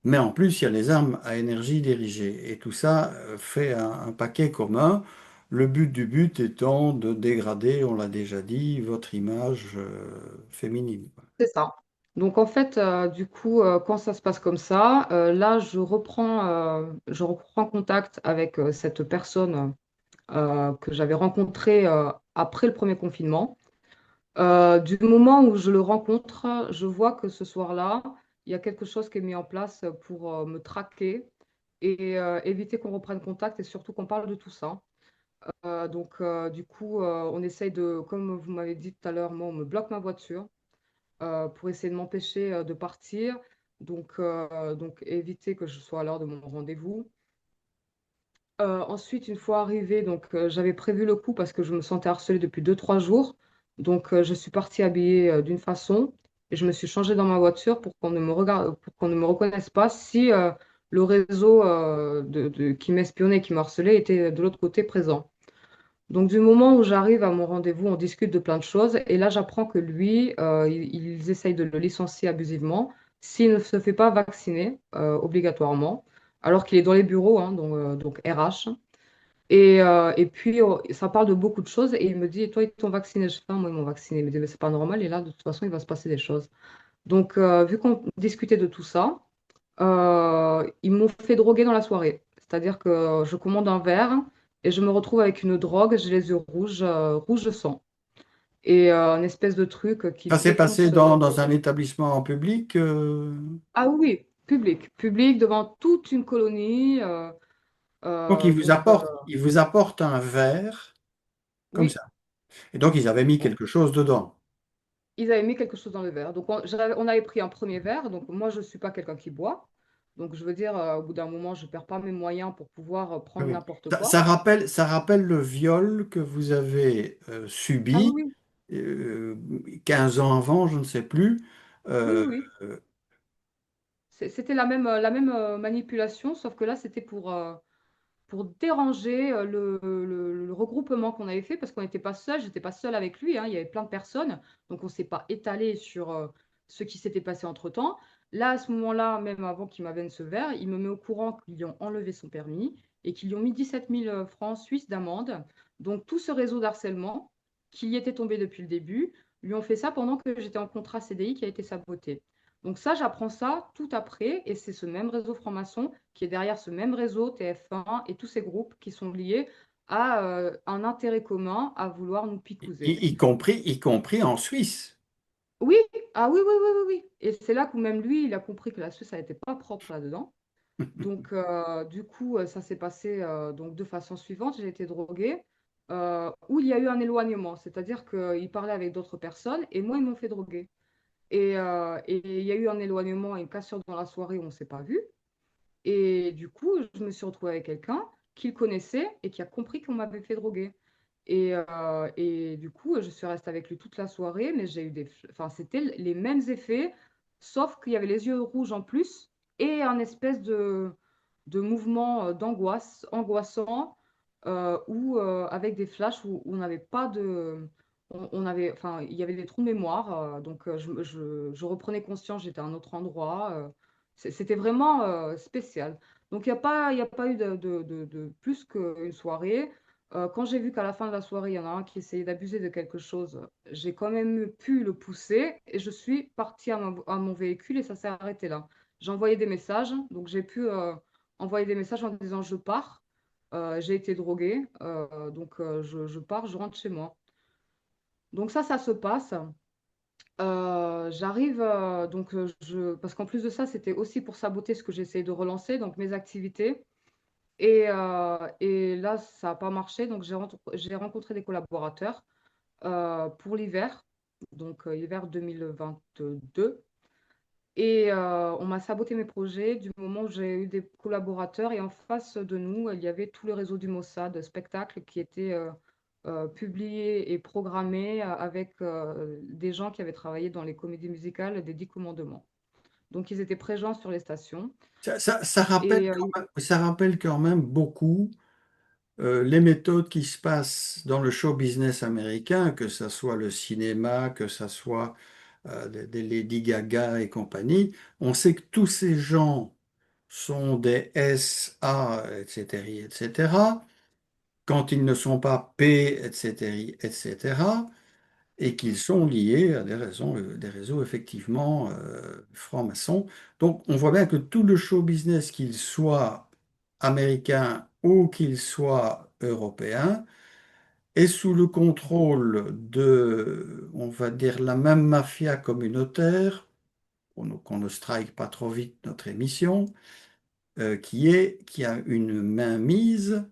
Mais en plus, il y a les armes à énergie dirigée. Et tout ça fait un paquet commun. Le but du but étant de dégrader, on l'a déjà dit, votre image féminine. c'est ça. Donc en fait, du coup, quand ça se passe comme ça, là, je reprends contact avec cette personne que j'avais rencontrée après le premier confinement. Du moment où je le rencontre, je vois que ce soir-là, il y a quelque chose qui est mis en place pour me traquer et éviter qu'on reprenne contact et surtout qu'on parle de tout ça. Du coup, on essaye de, comme vous m'avez dit tout à l'heure, moi, on me bloque ma voiture pour essayer de m'empêcher de partir, donc éviter que je sois à l'heure de mon rendez-vous. Ensuite, une fois arrivée, j'avais prévu le coup parce que je me sentais harcelée depuis 2, 3 jours. Donc, je suis partie habillée d'une façon et je me suis changée dans ma voiture pour qu'on ne me regarde, pour qu'on ne me reconnaisse pas si le réseau qui m'espionnait, qui me harcelait, était de l'autre côté présent. Donc, du moment où j'arrive à mon rendez-vous, on discute de plein de choses et là, j'apprends que lui, ils essayent de le licencier abusivement s'il ne se fait pas vacciner obligatoirement, alors qu'il est dans les bureaux, hein, donc RH. Et puis, ça parle de beaucoup de choses. Et il me dit, et toi, ils t'ont vacciné? Je fais, ah, moi, ils m'ont vacciné. Il me dit, mais c'est pas normal. Et là, de toute façon, il va se passer des choses. Donc, vu qu'on discutait de tout ça, ils m'ont fait droguer dans la soirée. C'est-à-dire que je commande un verre et je me retrouve avec une drogue. J'ai les yeux rouges, rouges de sang. Et une espèce de truc qui Ça s'est passé défonce. dans un établissement public. Ah oui, oui, public. Public devant toute une colonie. Donc, ils vous apportent un verre comme Oui. ça. Et donc, ils avaient mis Donc, quelque chose dedans. ils avaient mis quelque chose dans le verre. Donc, on avait pris un premier verre. Donc, moi, je ne suis pas quelqu'un qui boit. Donc, je veux dire, au bout d'un moment, je ne perds pas mes moyens pour pouvoir Oui, prendre oui. n'importe Ça quoi. ça rappelle le viol que vous avez Ah oui, subi oui, 15 ans avant, je ne sais plus. oui, Euh, oui, oui. C'était la même manipulation, sauf que là, c'était pour déranger le regroupement qu'on avait fait, parce qu'on n'était pas seul, j'étais pas seule avec lui, hein, il y avait plein de personnes, donc on ne s'est pas étalé sur ce qui s'était passé entre-temps. Là, à ce moment-là, même avant qu'il m'amène ce verre, il me met au courant qu'ils lui ont enlevé son permis et qu'ils lui ont mis 17 000 francs suisses d'amende. Donc tout ce réseau d'harcèlement, qui y était tombé depuis le début, lui ont fait ça pendant que j'étais en contrat CDI qui a été saboté. Donc ça, j'apprends ça tout après, et c'est ce même réseau franc-maçon qui est derrière ce même réseau TF1 et tous ces groupes qui sont liés a un intérêt commun à vouloir nous picouser. Y compris en Suisse. Oui, ah oui, oui, oui, oui, oui. Et c'est là que même lui, il a compris que la Suisse, elle n'était pas propre là-dedans. Donc, du coup, ça s'est passé donc, de façon suivante. J'ai été droguée, où il y a eu un éloignement. C'est-à-dire qu'il parlait avec d'autres personnes et moi, ils m'ont fait droguer. Et il y a eu un éloignement et une cassure dans la soirée où on ne s'est pas vu. Et du coup, je me suis retrouvée avec quelqu'un qu'il connaissait et qui a compris qu'on m'avait fait droguer. Et du coup, je suis restée avec lui toute la soirée, mais j'ai eu enfin, c'était les mêmes effets, sauf qu'il y avait les yeux rouges en plus et un espèce de mouvement d'angoisse, angoissant, avec des flashs où on n'avait pas de... On avait, enfin, il y avait des trous de mémoire, donc je reprenais conscience, j'étais à un autre endroit. C'était vraiment spécial. Donc, il y a pas eu de plus qu'une soirée. Quand j'ai vu qu'à la fin de la soirée, il y en a un qui essayait d'abuser de quelque chose, j'ai quand même pu le pousser et je suis partie à mon véhicule et ça s'est arrêté là. J'ai envoyé des messages, donc j'ai pu envoyer des messages en disant je pars, j'ai été droguée, donc je pars, je rentre chez moi. Donc ça se passe. J'arrive, parce qu'en plus de ça, c'était aussi pour saboter ce que j'essayais de relancer, donc mes activités. Et là, ça n'a pas marché. Donc, j'ai rencontré des collaborateurs pour l'hiver, donc hiver 2022. Et on m'a saboté mes projets du moment où j'ai eu des collaborateurs. Et en face de nous, il y avait tout le réseau du Mossad, spectacle qui était publié et programmé avec des gens qui avaient travaillé dans les comédies musicales des Dix Commandements. Donc, ils étaient présents sur les stations. Ça rappelle Et ça rappelle quand même beaucoup les méthodes qui se passent dans le show business américain, que ce soit le cinéma, que ce soit des Lady Gaga et compagnie. On sait que tous ces gens sont des SA, etc., etc., quand ils ne sont pas P, etc., etc., et qu'ils sont liés à des réseaux effectivement francs-maçons. Donc on voit bien que tout le show business, qu'il soit américain ou qu'il soit européen, est sous le contrôle de, on va dire, la même mafia communautaire, qu'on ne strike pas trop vite notre émission, qui a une mainmise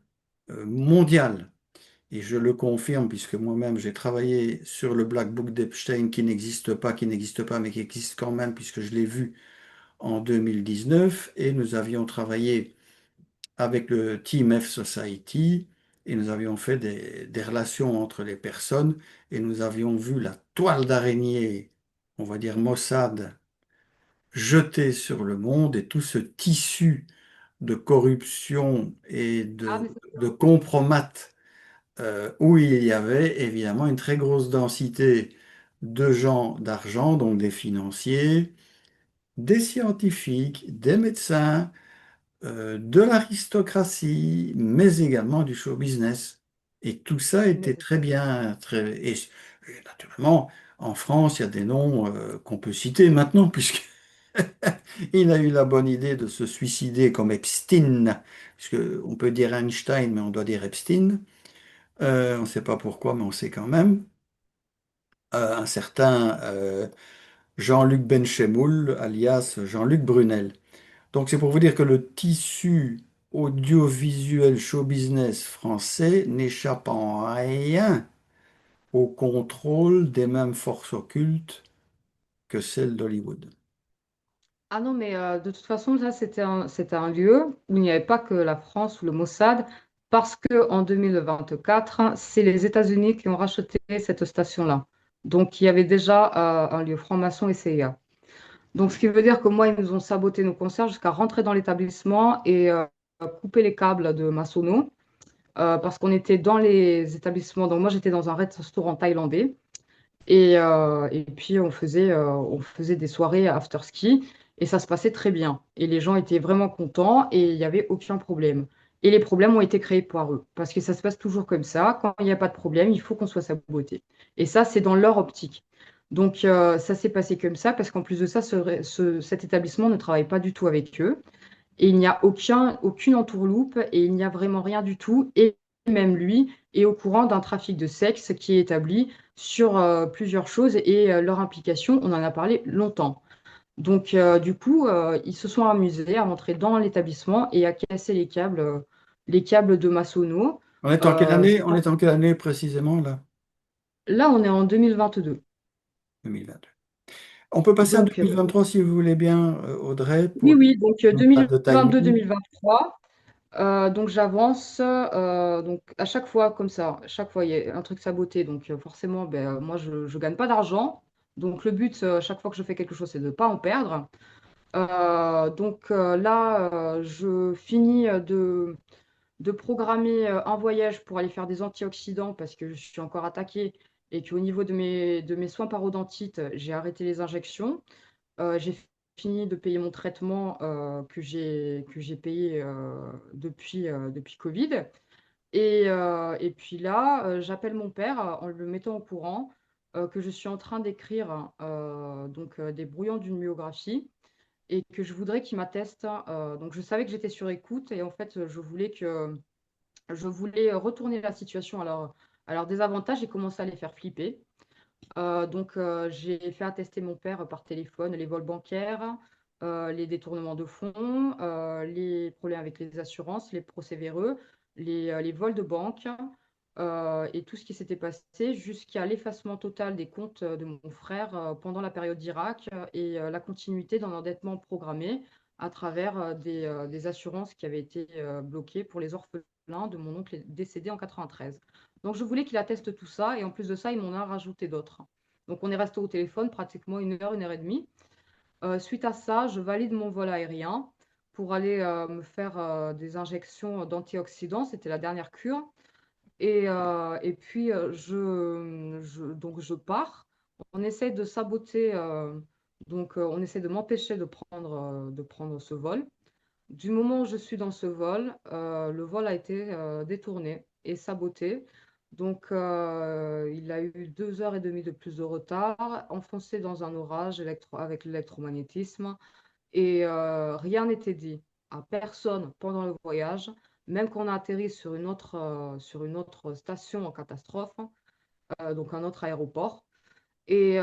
mondiale. Et je le confirme puisque moi-même j'ai travaillé sur le Black Book d'Epstein qui n'existe pas, mais qui existe quand même puisque je l'ai vu en 2019 et nous avions travaillé avec le Team F Society et nous avions fait des relations entre les personnes et nous avions vu la toile d'araignée, on va dire Mossad, jetée sur le monde et tout ce tissu de corruption et ah, de, mais c'est de compromat où il y avait évidemment une très grosse densité de gens d'argent, donc des financiers, des scientifiques, des médecins, de l'aristocratie, mais également du show business. Et tout ça mais était très bien. Et naturellement, en France, il y a des noms qu'on peut citer maintenant, puisque il a eu la bonne idée de se suicider comme Epstein, puisque on peut dire Einstein, mais on doit dire Epstein. On ne sait pas pourquoi, mais on sait quand même. Un certain Jean-Luc Benchemoul, alias Jean-Luc Brunel. Donc c'est pour vous dire que le tissu audiovisuel show business français n'échappe en rien au contrôle des mêmes forces occultes que celles d'Hollywood. Ah non, mais de toute façon, là, c'était un lieu où il n'y avait pas que la France ou le Mossad, parce qu'en 2024, c'est les États-Unis qui ont racheté cette station-là. Donc, il y avait déjà un lieu franc-maçon et CIA. Donc, ce qui veut dire que moi, ils nous ont saboté nos concerts jusqu'à rentrer dans l'établissement et couper les câbles de maçonneau, parce qu'on était dans les établissements. Donc, moi, j'étais dans un restaurant thaïlandais. Et puis, on faisait des soirées after ski et ça se passait très bien. Et les gens étaient vraiment contents et il n'y avait aucun problème. Et les problèmes ont été créés par eux. Parce que ça se passe toujours comme ça. Quand il n'y a pas de problème, il faut qu'on soit saboté. Et ça, c'est dans leur optique. Donc, ça s'est passé comme ça parce qu'en plus de ça, cet établissement ne travaille pas du tout avec eux. Et il n'y a aucune entourloupe et il n'y a vraiment rien du tout. Et même lui, est au courant d'un trafic de sexe qui est établi sur plusieurs choses et leur implication, on en a parlé longtemps. Donc, du coup, ils se sont amusés à rentrer dans l'établissement et à casser les câbles de maçonneau. On est en quelle C'est année? On pas- est en quelle année précisément là? Là, on est en 2022. 2022. On peut passer en Donc, 2023 si vous voulez bien, Audrey, oui, pour oui, donc pas de timing. 2022-2023. Donc j'avance, donc à chaque fois comme ça, à chaque fois il y a un truc saboté, donc forcément ben, moi je ne gagne pas d'argent. Donc le but, chaque fois que je fais quelque chose, c'est de ne pas en perdre. Là, je finis de programmer un voyage pour aller faire des antioxydants parce que je suis encore attaquée et qu'au niveau de mes soins parodontites, j'ai arrêté les injections. J'ai fini de payer mon traitement que j'ai payé depuis Covid. Et puis là, j'appelle mon père en le mettant au courant que je suis en train d'écrire des brouillons d'une myographie et que je voudrais qu'il m'atteste. Donc je savais que j'étais sur écoute et en fait, je voulais retourner la situation à leur désavantage et commencer à les faire flipper. J'ai fait attester mon père par téléphone les vols bancaires, les détournements de fonds, les problèmes avec les assurances, les procès véreux, les vols de banque et tout ce qui s'était passé jusqu'à l'effacement total des comptes de mon frère pendant la période d'Irak et la continuité d'un endettement programmé à travers des assurances qui avaient été bloquées pour les orphelins de mon oncle décédé en 93. Donc, je voulais qu'il atteste tout ça. Et en plus de ça, il m'en a rajouté d'autres. Donc, on est resté au téléphone pratiquement une heure et demie. Suite à ça, je valide mon vol aérien pour aller me faire des injections d'antioxydants. C'était la dernière cure. Et puis, donc je pars. On essaie de saboter, on essaie de m'empêcher de prendre ce vol. Du moment où je suis dans ce vol, le vol a été détourné et saboté. Il a eu 2 heures et demie de plus de retard, enfoncé dans un orage avec l'électromagnétisme. Rien n'était dit à personne pendant le voyage, même quand on a atterri sur une autre station en catastrophe, donc un autre aéroport. Et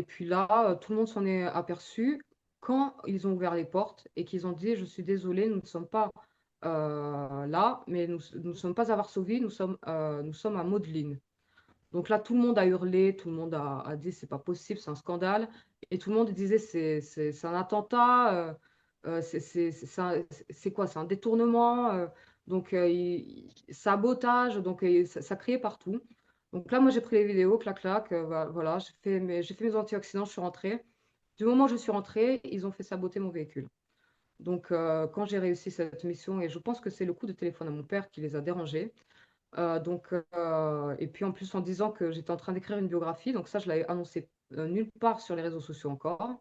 puis là, tout le monde s'en est aperçu quand ils ont ouvert les portes et qu'ils ont dit, je suis désolé, nous ne sommes pas là, mais nous ne sommes pas à Varsovie, nous sommes à Modlin. Donc là, tout le monde a hurlé, tout le monde a dit, c'est pas possible, c'est un scandale. Et tout le monde disait, c'est un attentat, c'est quoi, c'est un détournement, sabotage, ça criait partout. Donc là, moi, j'ai pris les vidéos, clac, clac, voilà, j'ai fait mes antioxydants, je suis rentrée. Du moment où je suis rentrée, ils ont fait saboter mon véhicule. Quand j'ai réussi cette mission, et je pense que c'est le coup de téléphone à mon père qui les a dérangés, et puis en plus en disant que j'étais en train d'écrire une biographie, donc ça, je l'avais annoncé nulle part sur les réseaux sociaux encore.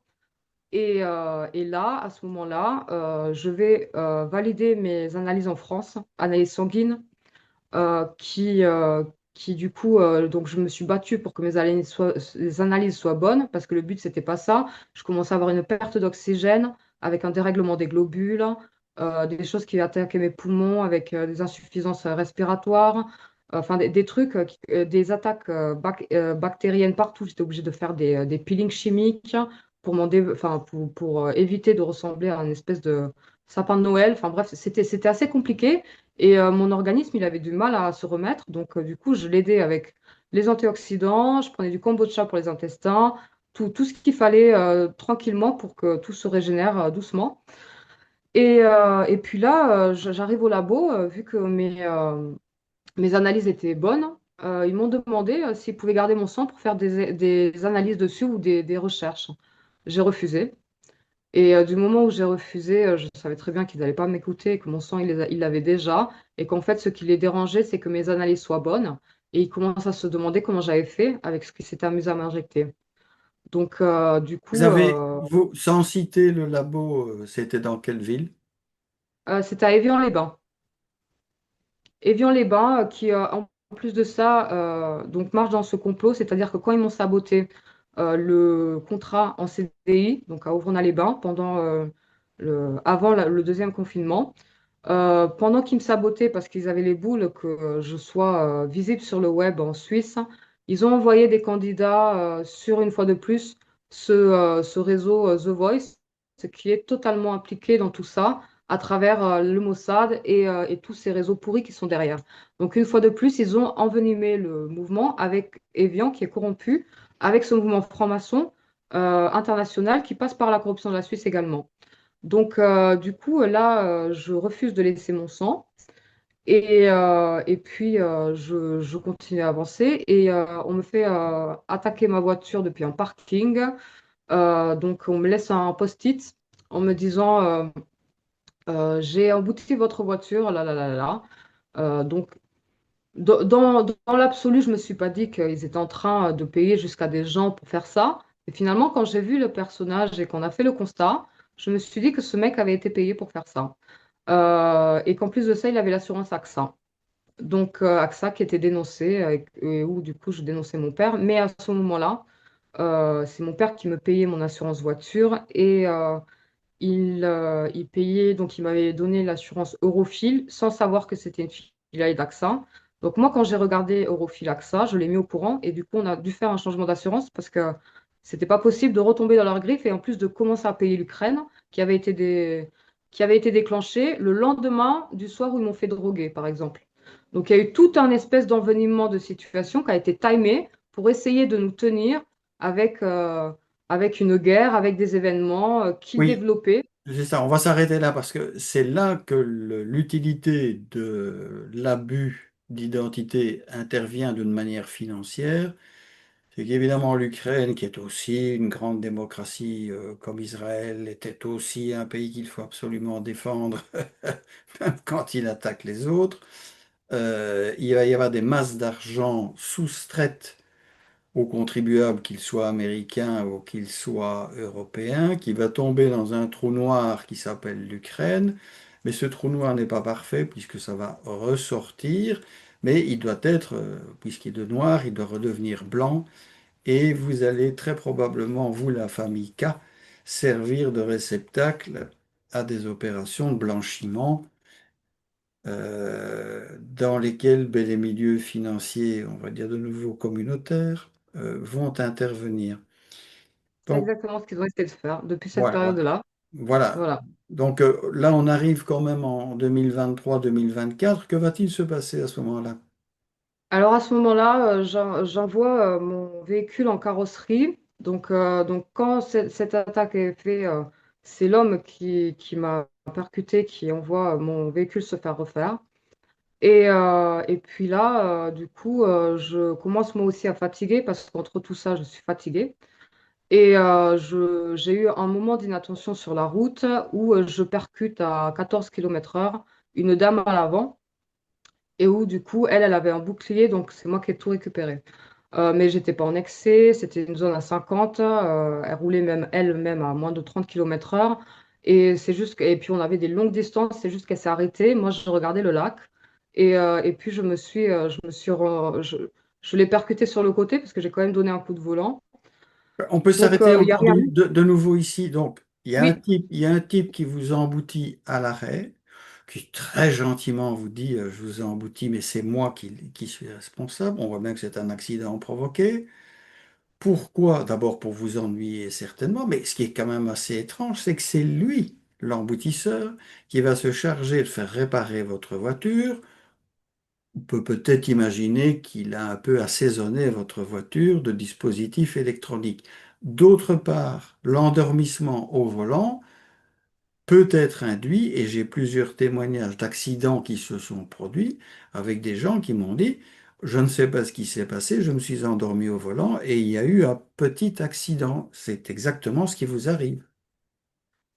Et là, à ce moment-là, je vais valider mes analyses en France, analyses sanguines, euh, qui, euh, qui du coup, donc je me suis battue pour que les analyses soient bonnes, parce que le but, c'était pas ça. Je commençais à avoir une perte d'oxygène avec un dérèglement des globules, des choses qui attaquaient mes poumons avec des insuffisances respiratoires, enfin des trucs, des attaques bactériennes partout. J'étais obligée de faire des peelings chimiques pour éviter de ressembler à une espèce de sapin de Noël. Enfin bref, c'était assez compliqué. Et mon organisme, il avait du mal à se remettre. Du coup, je l'aidais avec les antioxydants, je prenais du kombucha pour les intestins, tout ce qu'il fallait tranquillement pour que tout se régénère doucement. Et puis là, j'arrive au labo, vu que mes analyses étaient bonnes, ils m'ont demandé s'ils pouvaient garder mon sang pour faire des analyses dessus ou des recherches. J'ai refusé. Et du moment où j'ai refusé, je savais très bien qu'ils n'allaient pas m'écouter, que mon sang, ils l'avaient déjà, et qu'en fait, ce qui les dérangeait, c'est que mes analyses soient bonnes. Et ils commencent à se demander comment j'avais fait avec ce qui s'était amusé à m'injecter. Sans citer le labo, c'était dans quelle ville? C'était à Évian-les-Bains. Évian-les-Bains, en plus de ça, marche dans ce complot, c'est-à-dire que quand ils m'ont saboté le contrat en CDI, donc à Ouvrona-les-Bains, avant le deuxième confinement, Pendant qu'ils me sabotaient parce qu'ils avaient les boules que je sois visible sur le web en Suisse, ils ont envoyé des candidats sur, une fois de plus, ce réseau The Voice, ce qui est totalement impliqué dans tout ça à travers le Mossad et tous ces réseaux pourris qui sont derrière. Donc, une fois de plus, ils ont envenimé le mouvement avec Evian, qui est corrompu, avec ce mouvement franc-maçon international qui passe par la corruption de la Suisse également. Donc, du coup, là, je refuse de laisser mon sang. Et puis, je continue à avancer. Et on me fait attaquer ma voiture depuis un parking. Donc, on me laisse un post-it en me disant j'ai embouti votre voiture, là, là, là, là. Donc, dans l'absolu, je ne me suis pas dit qu'ils étaient en train de payer jusqu'à des gens pour faire ça. Et finalement, quand j'ai vu le personnage et qu'on a fait le constat, je me suis dit que ce mec avait été payé pour faire ça. Et qu'en plus de ça, il avait l'assurance AXA. Donc, AXA qui était dénoncé, et où du coup, je dénonçais mon père. Mais à ce moment-là, c'est mon père qui me payait mon assurance voiture et il payait, donc il m'avait donné l'assurance Eurofil sans savoir que c'était une filiale d'AXA. Donc moi, quand j'ai regardé Eurofil AXA, je l'ai mis au courant et du coup, on a dû faire un changement d'assurance parce que c'était pas possible de retomber dans leur griffe et en plus de commencer à payer l'Ukraine qui avait été déclenchée le lendemain du soir où ils m'ont fait droguer, par exemple. Donc il y a eu tout un espèce d'envenimement de situation qui a été timé pour essayer de nous tenir avec, avec une guerre, avec des événements qui Oui, développaient. c'est ça. On va s'arrêter là parce que c'est là que l'utilité de l'abus d'identité intervient d'une manière financière. C'est qu'évidemment l'Ukraine, qui est aussi une grande démocratie comme Israël, était aussi un pays qu'il faut absolument défendre, même quand il attaque les autres. Il va y avoir des masses d'argent soustraites aux contribuables, qu'ils soient américains ou qu'ils soient européens, qui va tomber dans un trou noir qui s'appelle l'Ukraine. Mais ce trou noir n'est pas parfait puisque ça va ressortir, mais il doit être, puisqu'il est de noir, il doit redevenir blanc et vous allez très probablement, vous, la famille K, servir de réceptacle à des opérations de blanchiment dans lesquelles ben, les milieux financiers, on va dire de nouveau communautaires, vont intervenir. C'est Donc exactement ce qu'ils ont essayé de faire depuis cette voilà. période-là. Voilà. Voilà. Donc là, on arrive quand même en 2023-2024. Que va-t-il se passer à ce moment-là? Alors à ce moment-là, j'envoie mon véhicule en carrosserie. Donc quand cette attaque est faite, c'est l'homme qui m'a percuté qui envoie mon véhicule se faire refaire. Et puis là, du coup, je commence moi aussi à fatiguer parce qu'entre tout ça, je suis fatiguée. Et j'ai eu un moment d'inattention sur la route où je percute à 14 km/h une dame à l'avant et où du coup, elle avait un bouclier, donc c'est moi qui ai tout récupéré. Mais j'étais pas en excès, c'était une zone à 50, elle roulait même elle-même à moins de 30 km/h. Et c'est juste et puis on avait des longues distances, c'est juste qu'elle s'est arrêtée. Moi, je regardais le lac et puis je l'ai percuté sur le côté parce que j'ai quand même donné un coup de volant. On peut Donc, s'arrêter il n'y a encore rien eu. de nouveau ici. Donc, Oui, il y a un type qui vous emboutit à l'arrêt, qui très gentiment vous dit, je vous ai embouti, mais c'est moi qui suis responsable. On voit bien que c'est un accident provoqué. Pourquoi? D'abord pour vous ennuyer certainement, mais ce qui est quand même assez étrange, c'est que c'est lui, l'emboutisseur, qui va se charger de faire réparer votre voiture. On peut peut-être imaginer qu'il a un peu assaisonné votre voiture de dispositifs électroniques. D'autre part, l'endormissement au volant peut être induit, et j'ai plusieurs témoignages d'accidents qui se sont produits avec des gens qui m'ont dit, je ne sais pas ce qui s'est passé, je me suis endormi au volant et il y a eu un petit accident. C'est exactement ce qui vous arrive.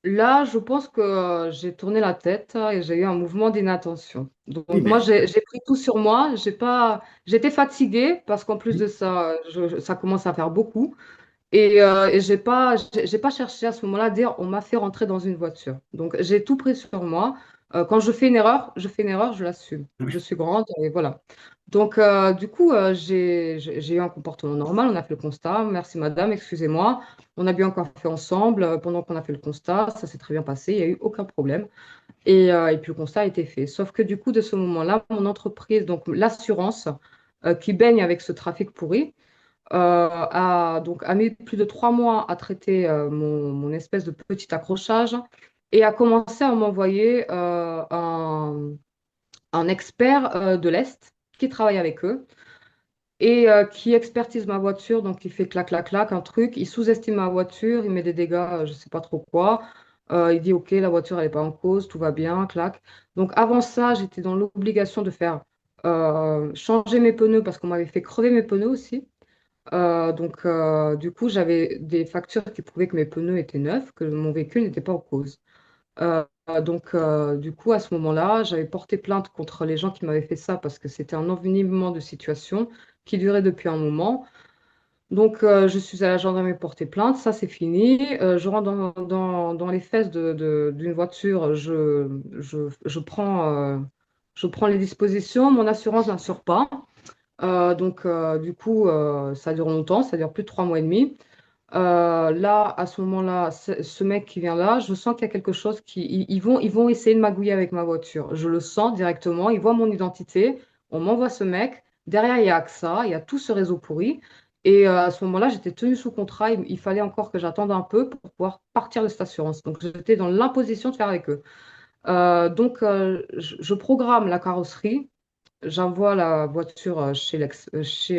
là, je pense que j'ai tourné la tête et j'ai eu un mouvement d'inattention. Oui, Donc, moi, mais j'ai pris tout sur moi. J'étais fatiguée parce qu'en plus de ça, ça commence à faire beaucoup. Et j'ai pas cherché à ce moment-là à dire on m'a fait rentrer dans une voiture. Donc j'ai tout pris sur moi. Quand je fais une erreur, je l'assume. Je Oui. suis grande et voilà. Donc, du coup, j'ai eu un comportement normal. On a fait le constat. Merci madame, excusez-moi. On a bu un café ensemble pendant qu'on a fait le constat. Ça s'est très bien passé. Il n'y a eu aucun problème. Et puis, le constat a été fait. Sauf que du coup, de ce moment-là, mon entreprise, donc l'assurance, qui baigne avec ce trafic pourri, a mis plus de 3 mois à traiter mon espèce de petit accrochage et a commencé à m'envoyer un expert de l'Est qui travaille avec eux et qui expertise ma voiture. Donc, il fait clac, clac, clac, un truc. Il sous-estime ma voiture, il met des dégâts, je ne sais pas trop quoi. Il dit, OK, la voiture, elle n'est pas en cause, tout va bien, clac. Donc, avant ça, j'étais dans l'obligation de faire changer mes pneus parce qu'on m'avait fait crever mes pneus aussi. Du coup, j'avais des factures qui prouvaient que mes pneus étaient neufs, que mon véhicule n'était pas en cause. Du coup, à ce moment-là, j'avais porté plainte contre les gens qui m'avaient fait ça parce que c'était un envenimement de situation qui durait depuis un moment. Donc, je suis à la gendarmerie porter plainte, ça c'est fini. Je rentre dans les fesses d'une voiture, je prends les dispositions, mon assurance n'assure pas. Du coup, ça dure longtemps, ça dure plus de 3 mois et demi. Là, à ce moment-là, ce mec qui vient là, je sens qu'il y a quelque chose ils vont essayer de magouiller avec ma voiture. Je le sens directement. Ils voient mon identité. On m'envoie ce mec. Derrière, il y a AXA, il y a tout ce réseau pourri. Et à ce moment-là, j'étais tenue sous contrat. Il fallait encore que j'attende un peu pour pouvoir partir de cette assurance. Donc, j'étais dans l'imposition de faire avec eux. Je programme la carrosserie. J'envoie la voiture chez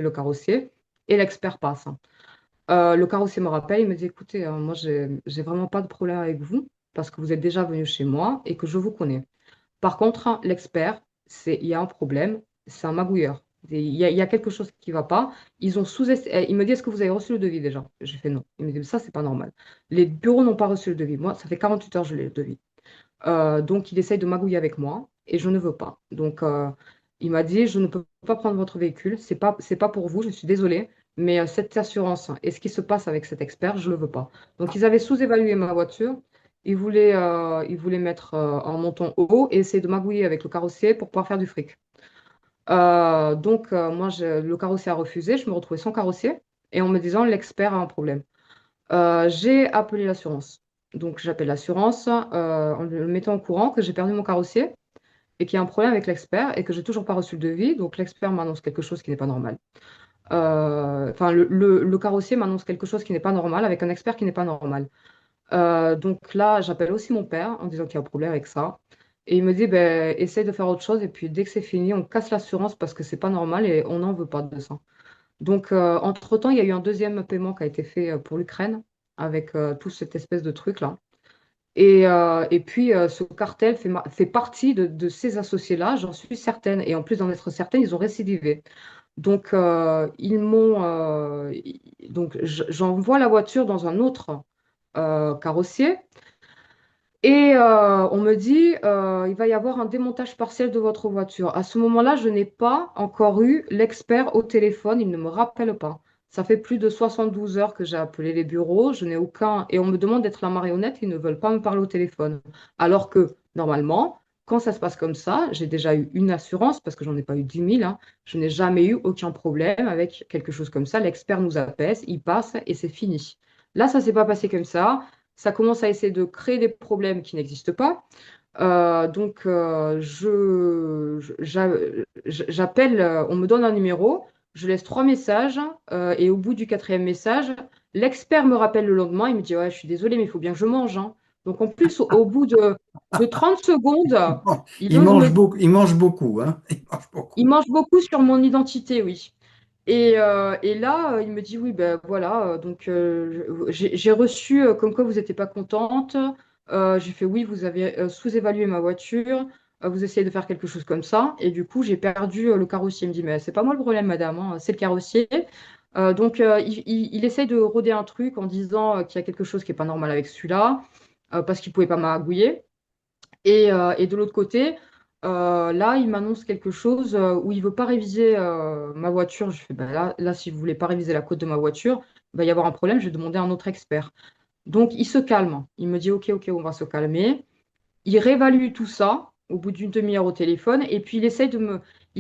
le carrossier et l'expert passe. Le carrossier me rappelle, il me dit, écoutez, moi, j'ai vraiment pas de problème avec vous parce que vous êtes déjà venu chez moi et que je vous connais. Par contre, hein, l'expert, il y a un problème, c'est un magouilleur. Il y a quelque chose qui ne va pas. Il me dit, est-ce que vous avez reçu le devis déjà? J'ai fait non. Il me dit, ça, c'est pas normal. Les bureaux n'ont pas reçu le devis. Moi, ça fait 48 heures que je l'ai le devis. Donc, il essaye de magouiller avec moi et je ne veux pas. Il m'a dit, je ne peux pas prendre votre véhicule. C'est pas pour vous, je suis désolée. Mais cette assurance et ce qui se passe avec cet expert, je ne le veux pas. Donc, ils avaient sous-évalué ma voiture. Ils voulaient mettre un montant haut et essayer de magouiller avec le carrossier pour pouvoir faire du fric. Le carrossier a refusé. Je me retrouvais sans carrossier et en me disant, l'expert a un problème. J'ai appelé l'assurance. Donc, j'appelle l'assurance en le mettant au courant que j'ai perdu mon carrossier et qu'il y a un problème avec l'expert et que j'ai toujours pas reçu le devis. Donc, l'expert m'annonce quelque chose qui n'est pas normal. Le carrossier m'annonce quelque chose qui n'est pas normal avec un expert qui n'est pas normal. Donc là, j'appelle aussi mon père en disant qu'il y a un problème avec ça. Et il me dit, ben, essaye de faire autre chose et puis dès que c'est fini, on casse l'assurance parce que c'est pas normal et on n'en veut pas de ça. Donc, entre-temps, il y a eu un deuxième paiement qui a été fait pour l'Ukraine avec tout cette espèce de truc-là. Et puis, ce cartel fait partie de ces associés-là, j'en suis certaine. Et en plus d'en être certaine, ils ont récidivé. Donc, j'envoie la voiture dans un autre carrossier. Et on me dit, il va y avoir un démontage partiel de votre voiture. À ce moment-là, je n'ai pas encore eu l'expert au téléphone, il ne me rappelle pas. Ça fait plus de 72 heures que j'ai appelé les bureaux, je n'ai aucun... Et on me demande d'être la marionnette, ils ne veulent pas me parler au téléphone. Alors que, normalement, quand ça se passe comme ça, j'ai déjà eu une assurance, parce que j'en ai pas eu 10 000, hein, je n'ai jamais eu aucun problème avec quelque chose comme ça. L'expert nous apaise, il passe et c'est fini. Là, ça s'est pas passé comme ça commence à essayer de créer des problèmes qui n'existent pas. J'appelle, on me donne un numéro, je laisse 3 messages et au bout du quatrième message, l'expert me rappelle le lendemain, il me dit, ouais, je suis désolé, mais il faut bien que je mange, hein. Donc en plus, au bout de 30 secondes, il ose me Il mange beaucoup, hein. Il mange il beaucoup. mange beaucoup sur mon identité, oui. Et là, il me dit, oui, ben voilà, j'ai reçu comme quoi vous n'étiez pas contente. J'ai fait, oui, vous avez sous-évalué ma voiture, vous essayez de faire quelque chose comme ça. Et du coup, j'ai perdu le carrossier. Il me dit, mais c'est pas moi le problème, madame, hein, c'est le carrossier. Il essaye de rôder un truc en disant qu'il y a quelque chose qui n'est pas normal avec celui-là, parce qu'il ne pouvait pas magouiller. Et de l'autre côté, là, il m'annonce quelque chose où il veut pas réviser ma voiture. Je fais, bah là, si vous voulez pas réviser la côte de ma voiture, il va y avoir un problème, je vais demander à un autre expert. Donc, il se calme. Il me dit, OK, OK, on va se calmer. Il réévalue tout ça. au bout d'une demi-heure au téléphone, et puis il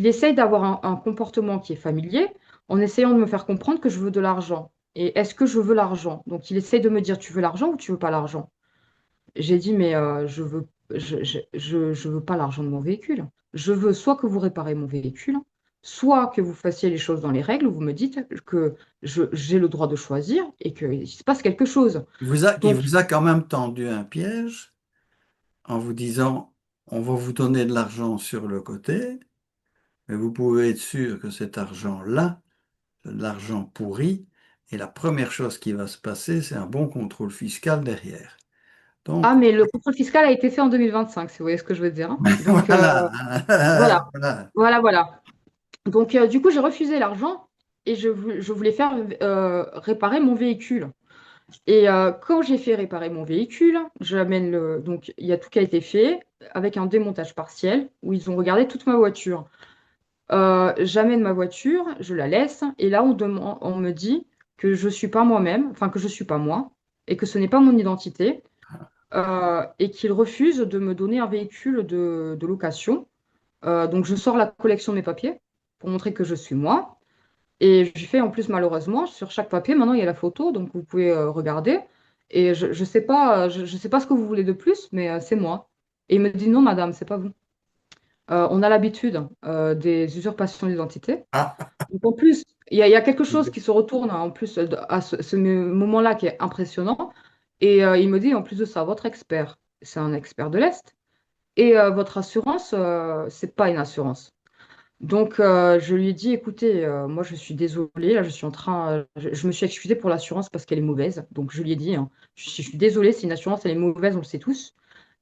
essaye d'avoir un comportement qui est familier, en essayant de me faire comprendre que je veux de l'argent. Et est-ce que je veux l'argent? Donc il essaye de me dire, tu veux l'argent ou tu veux pas l'argent? J'ai dit, mais je veux pas l'argent de mon véhicule. Je veux soit que vous réparez mon véhicule, soit que vous fassiez les choses dans les règles, où vous me dites que j'ai le droit de choisir et qu'il se passe quelque chose. Il Donc, vous a quand même tendu un piège en vous disant, on va vous donner de l'argent sur le côté, mais vous pouvez être sûr que cet argent-là, c'est de l'argent pourri, et la première chose qui va se passer, c'est un bon contrôle fiscal derrière. ah, Donc, mais le contrôle fiscal a été fait en 2025, si vous voyez ce que je veux dire, hein. Donc, voilà, voilà, voilà. voilà. Donc, du coup, j'ai refusé l'argent et je voulais faire réparer mon véhicule. Et quand j'ai fait réparer mon véhicule, donc il y a tout qui a été fait avec un démontage partiel où ils ont regardé toute ma voiture. J'amène ma voiture, je la laisse, et là on me dit que je suis pas moi-même, enfin que je suis pas moi, et que ce n'est pas mon identité, et qu'ils refusent de me donner un véhicule de location. Donc je sors la collection de mes papiers pour montrer que je suis moi. Et j'ai fait en plus malheureusement, sur chaque papier, maintenant il y a la photo, donc vous pouvez regarder. Et je sais pas ce que vous voulez de plus, mais c'est moi. Et il me dit non, madame, c'est pas vous. On a l'habitude des usurpations d'identité. Ah, Donc en plus, il y a quelque chose qui se retourne hein, en plus à ce moment-là qui est impressionnant. Et il me dit en plus de ça, votre expert, c'est un expert de l'Est. Et votre assurance, c'est pas une assurance. Donc, je lui ai dit, écoutez, moi, je suis désolée, là, je suis en train, je me suis excusée pour l'assurance parce qu'elle est mauvaise. Donc, je lui ai dit, hein, je suis désolée, c'est une assurance, elle est mauvaise, on le sait tous.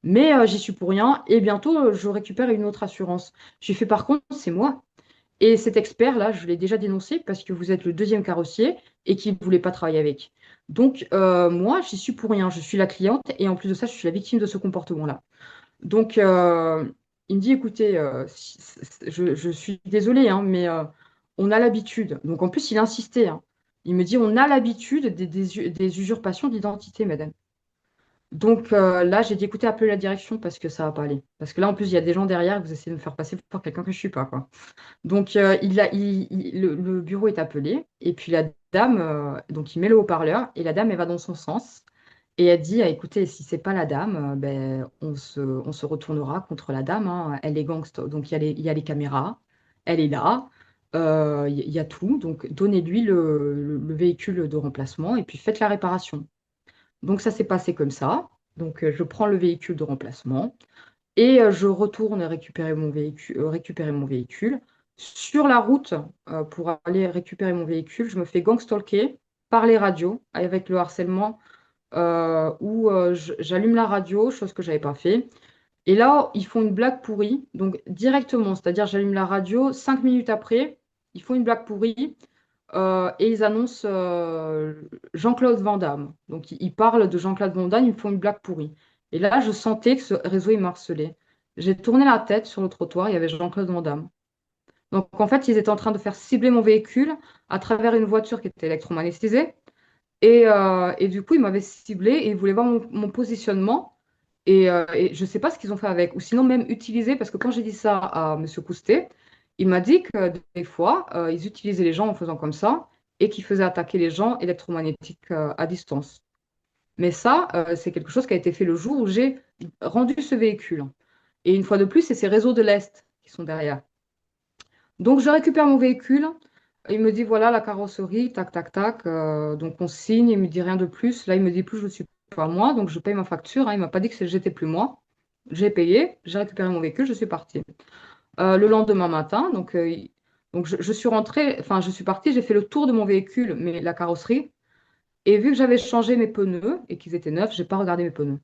Mais j'y suis pour rien et bientôt, je récupère une autre assurance. J'ai fait, par contre, c'est moi. Et cet expert-là, je l'ai déjà dénoncé parce que vous êtes le deuxième carrossier et qu'il ne voulait pas travailler avec. Donc, moi, j'y suis pour rien. Je suis la cliente et en plus de ça, je suis la victime de ce comportement-là. Donc, il me dit, écoutez, je suis désolée, hein, mais on a l'habitude. Donc, en plus, il insistait, hein. Il me dit, on a l'habitude des usurpations d'identité, madame. Donc, là, j'ai dit, écoutez, appelez la direction parce que ça va pas aller. Parce que là, en plus, il y a des gens derrière que vous essayez de me faire passer pour quelqu'un que je suis pas, quoi. Donc, le bureau est appelé. Et puis, la dame, donc, il met le haut-parleur et la dame, elle va dans son sens. Et elle dit, ah, écoutez, si c'est pas la dame, ben, on se retournera contre la dame, hein. Elle est gangster. Donc, il y a les caméras. Elle est là. Il y a tout. Donc, donnez-lui le véhicule de remplacement et puis faites la réparation. Donc, ça s'est passé comme ça. Donc, je prends le véhicule de remplacement et je retourne récupérer mon véhicule. Sur la route, pour aller récupérer mon véhicule, je me fais gangstalker par les radios avec le harcèlement où j'allume la radio, chose que j'avais pas fait. Et là, ils font une blague pourrie, donc directement, c'est-à-dire j'allume la radio, 5 minutes après, ils font une blague pourrie et ils annoncent Jean-Claude Van Damme. Donc ils parlent de Jean-Claude Van Damme, ils me font une blague pourrie. Et là, je sentais que ce réseau, il m'harcelait. J'ai tourné la tête sur le trottoir, il y avait Jean-Claude Van Damme. Donc en fait, ils étaient en train de faire cibler mon véhicule à travers une voiture qui était électromagnétisée. Et du coup, ils m'avaient ciblé et ils voulaient voir mon positionnement. Et je ne sais pas ce qu'ils ont fait avec. Ou sinon, même utiliser, parce que quand j'ai dit ça à Monsieur Coustet, il m'a dit que des fois, ils utilisaient les gens en faisant comme ça et qu'ils faisaient attaquer les gens électromagnétiques à distance. Mais ça, c'est quelque chose qui a été fait le jour où j'ai rendu ce véhicule. Et une fois de plus, c'est ces réseaux de l'Est qui sont derrière. Donc, je récupère mon véhicule. Il me dit, voilà la carrosserie, tac, tac, tac. Donc, on signe, il me dit rien de plus. Là, il me dit plus, je ne suis pas moi. Donc, je paye ma facture, hein. Il ne m'a pas dit que j'étais plus moi. J'ai payé, j'ai récupéré mon véhicule, je suis partie. Le lendemain matin, donc je suis rentrée, enfin, je suis partie, j'ai fait le tour de mon véhicule, mais la carrosserie. Et vu que j'avais changé mes pneus et qu'ils étaient neufs, je n'ai pas regardé mes pneus.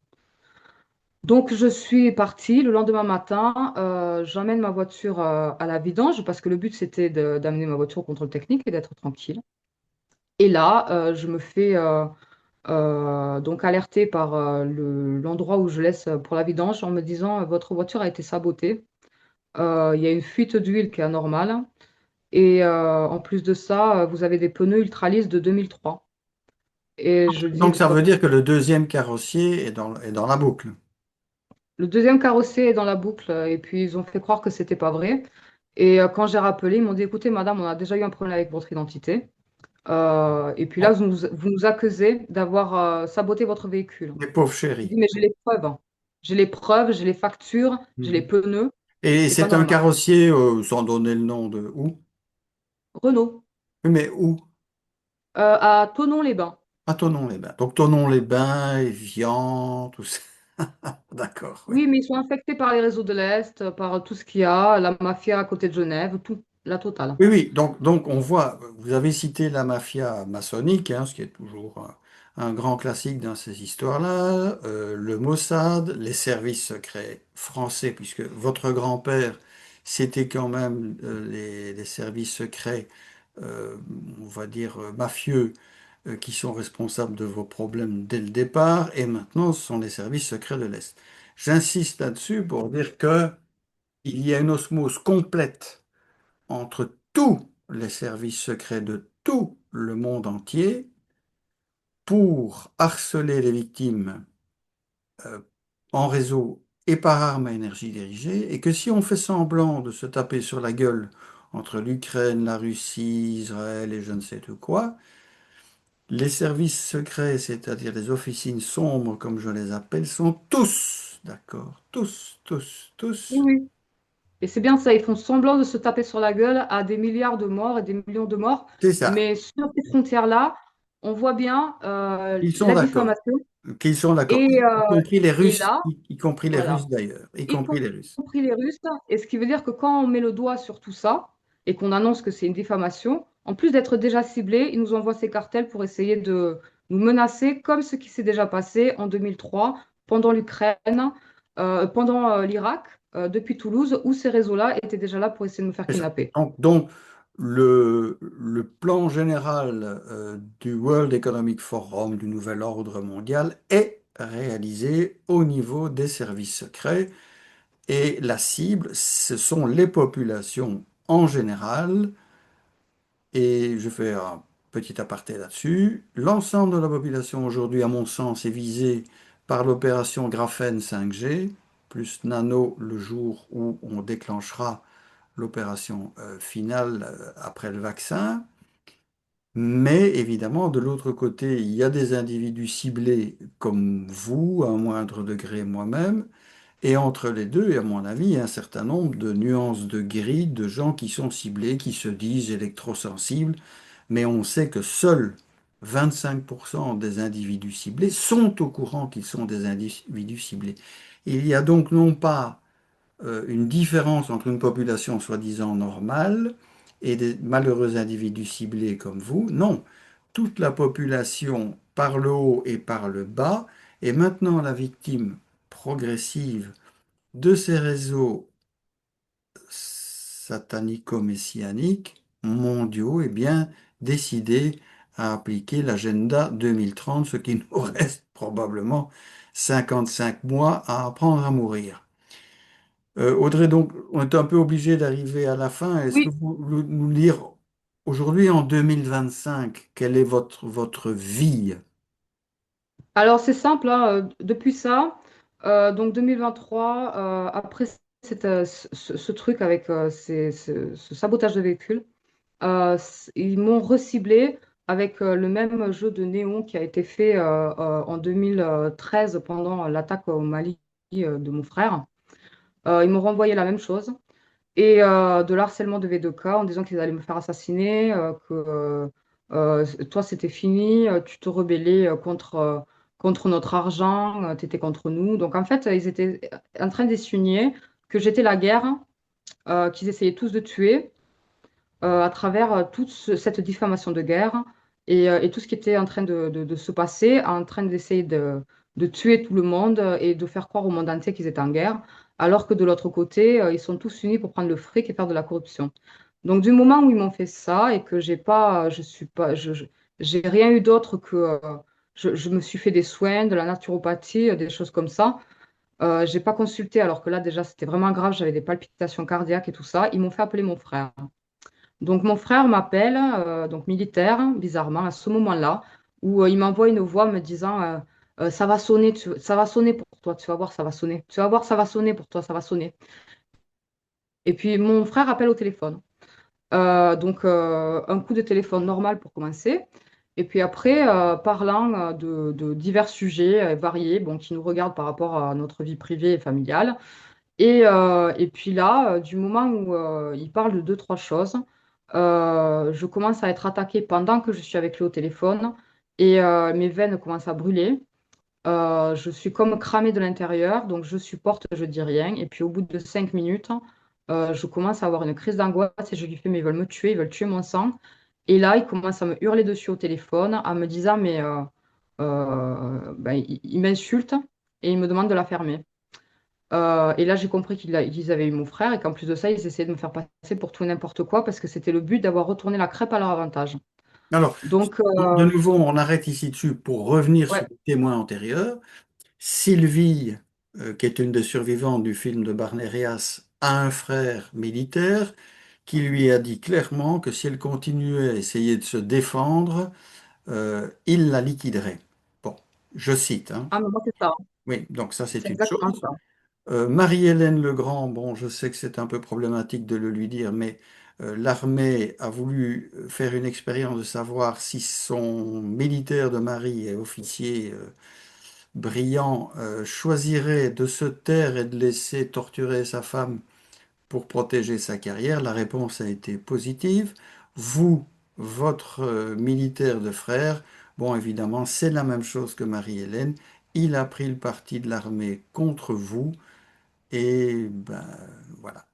Donc, je suis partie le lendemain matin. J'emmène ma voiture à la vidange parce que le but, c'était d'amener ma voiture au contrôle technique et d'être tranquille. Et là, je me fais donc alerter par l'endroit où je laisse pour la vidange en me disant, votre voiture a été sabotée. Il y a une fuite d'huile qui est anormale. Et en plus de ça, vous avez des pneus Ultralice de 2003. Et je dis, donc ça veut dire que le deuxième carrossier est dans la boucle. Le deuxième carrossier est dans la boucle et puis ils ont fait croire que c'était pas vrai. Et quand j'ai rappelé, ils m'ont dit, écoutez, madame, on a déjà eu un problème avec votre identité. Et puis là, Oh, vous nous accusez d'avoir saboté votre véhicule. les pauvres J'ai dit, chéris. mais j'ai les preuves, hein. J'ai les preuves, j'ai les factures, j'ai les Mhm. pneus. Et C'est pas c'est un normal. carrossier, sans donner le nom de où? Renault, Oui, mais où? à Thonon-les-Bains. À Thonon-les-Bains. Donc Thonon-les-Bains, Évian, tout ça. D'accord, oui. Oui, mais ils sont infectés par les réseaux de l'Est, par tout ce qu'il y a, la mafia à côté de Genève, tout, la totale. Oui, oui, donc on voit, vous avez cité la mafia maçonnique, hein, ce qui est toujours un grand classique dans ces histoires-là, le Mossad, les services secrets français, puisque votre grand-père, c'était quand même les services secrets, euh, on va dire mafieux, qui sont responsables de vos problèmes dès le départ, et maintenant ce sont les services secrets de l'Est. J'insiste là-dessus pour dire que il y a une osmose complète entre tous les services secrets de tout le monde entier pour harceler les victimes euh, en réseau et par armes à énergie dirigée, et que si on fait semblant de se taper sur la gueule entre l'Ukraine, la Russie, Israël et je ne sais tout quoi, les services secrets, c'est-à-dire les officines sombres, comme je les appelle, sont tous, d'accord, tous, tous, Oui, tous, oui. Et c'est bien ça, ils font semblant de se taper sur la gueule à des milliards de morts et des millions de morts. c'est ça, Mais sur ces frontières-là, on voit bien ils sont la d'accord. diffamation. Qu'ils sont d'accord, Et, y compris les Russes, là, y compris les Russes voilà, d'ailleurs, y y compris les Russes. compris les Russes. Et ce qui veut dire que quand on met le doigt sur tout ça et qu'on annonce que c'est une diffamation, en plus d'être déjà ciblés, ils nous envoient ces cartels pour essayer de nous menacer, comme ce qui s'est déjà passé en 2003, pendant l'Ukraine, pendant l'Irak, depuis Toulouse, où ces réseaux-là étaient déjà là pour essayer de me faire C'est ça. kidnapper. Donc, le plan général du World Economic Forum, du nouvel ordre mondial, est réalisé au niveau des services secrets et la cible, ce sont les populations en général. Et je fais un petit aparté là-dessus. L'ensemble de la population aujourd'hui, à mon sens, est visée par l'opération Graphène 5G, plus Nano le jour où on déclenchera l'opération finale après le vaccin. Mais évidemment, de l'autre côté, il y a des individus ciblés comme vous, à un moindre degré moi-même. Et entre les deux, et à mon avis, il y a un certain nombre de nuances de gris, de gens qui sont ciblés, qui se disent électrosensibles, mais on sait que seuls 25% des individus ciblés sont au courant qu'ils sont des individus ciblés. Il y a donc non pas une différence entre une population soi-disant normale et des malheureux individus ciblés comme vous. Non, toute la population par le haut et par le bas est maintenant la victime progressive de ces réseaux satanico-messianiques mondiaux et bien décidés à appliquer l'agenda 2030, ce qui nous reste probablement 55 mois à apprendre à mourir. Audrey, donc, on est un peu obligé d'arriver à la fin. Est-ce que Oui, vous voulez nous lire aujourd'hui, en 2025, quelle est votre vie? alors c'est simple, hein, depuis ça, donc 2023, après ce truc avec ce sabotage de véhicule, ils m'ont reciblé avec le même jeu de néon qui a été fait en 2013 pendant l'attaque au Mali de mon frère. Ils m'ont renvoyé la même chose et de l'harcèlement de V2K en disant qu'ils allaient me faire assassiner, toi c'était fini, tu te rebellais contre notre argent, tu étais contre nous. Donc en fait, ils étaient en train d'insinuer que j'étais la guerre, qu'ils essayaient tous de tuer à travers toute cette diffamation de guerre et tout ce qui était en train de se passer, en train d'essayer de tuer tout le monde et de faire croire au monde entier qu'ils étaient en guerre, alors que de l'autre côté, ils sont tous unis pour prendre le fric et faire de la corruption. Donc du moment où ils m'ont fait ça et que j'ai pas, je suis pas, j'ai rien eu d'autre que je me suis fait des soins, de la naturopathie, des choses comme ça. J'ai pas consulté alors que là déjà c'était vraiment grave, j'avais des palpitations cardiaques et tout ça. Ils m'ont fait appeler mon frère. Donc mon frère m'appelle, donc militaire, bizarrement, à ce moment-là, où il m'envoie une voix me disant Ça va sonner, ça va sonner pour toi, tu vas voir, ça va sonner. Tu vas voir, ça va sonner pour toi, ça va sonner. Et puis mon frère appelle au téléphone. Donc un coup de téléphone normal pour commencer. Et puis après, parlant de divers sujets variés, bon, qui nous regardent par rapport à notre vie privée et familiale. Et puis là, du moment où il parle de deux, trois choses, je commence à être attaquée pendant que je suis avec lui au téléphone et mes veines commencent à brûler. Je suis comme cramée de l'intérieur, donc je supporte, je dis rien. Et puis au bout de 5 minutes, je commence à avoir une crise d'angoisse et je lui fais, mais ils veulent me tuer, ils veulent tuer mon sang. Et là, il commence à me hurler dessus au téléphone en me disant, mais ben, il m'insulte et il me demande de la fermer. Et là, j'ai compris qu'ils avaient eu mon frère et qu'en plus de ça, ils essayaient de me faire passer pour tout et n'importe quoi parce que c'était le but d'avoir retourné la crêpe à leur avantage. Alors, Donc, de nouveau, on arrête ici dessus pour revenir sur ouais. les témoins antérieurs. Sylvie, qui est une des survivantes du film de Barnerias, a un frère militaire qui lui a dit clairement que si elle continuait à essayer de se défendre, il la liquiderait. Bon, je cite, hein. Ah, mais moi, c'est ça. Oui, donc ça c'est C'est une exactement chose. ça. Marie-Hélène Legrand, bon, je sais que c'est un peu problématique de le lui dire, mais l'armée a voulu faire une expérience de savoir si son militaire de mari et officier brillant choisirait de se taire et de laisser torturer sa femme pour protéger sa carrière. La réponse a été positive. Vous, votre militaire de frère, bon, évidemment, c'est la même chose que Marie-Hélène. Il a pris le parti de l'armée contre vous. Et ben voilà.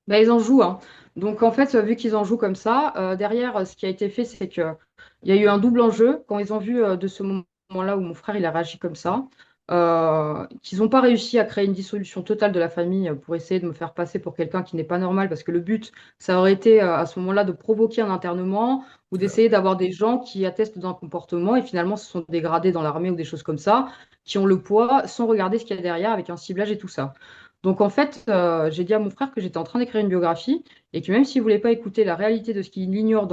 Ben, ils en jouent, hein. Donc en fait, vu qu'ils en jouent comme ça, derrière, ce qui a été fait, c'est qu'il y a eu un double enjeu. Quand ils ont vu de ce moment-là où mon frère il a réagi comme ça, qu'ils n'ont pas réussi à créer une dissolution totale de la famille pour essayer de me faire passer pour quelqu'un qui n'est pas normal, parce que le but, ça aurait été à ce moment-là de provoquer un internement ou Tout à d'essayer fait. d'avoir des gens qui attestent d'un comportement et finalement se sont dégradés dans l'armée ou des choses comme ça, qui ont le poids sans regarder ce qu'il y a derrière avec un ciblage et tout ça. Donc en fait, j'ai dit à mon frère que j'étais en train d'écrire une biographie et que même s'il ne voulait pas écouter la réalité de ce qu'il ignore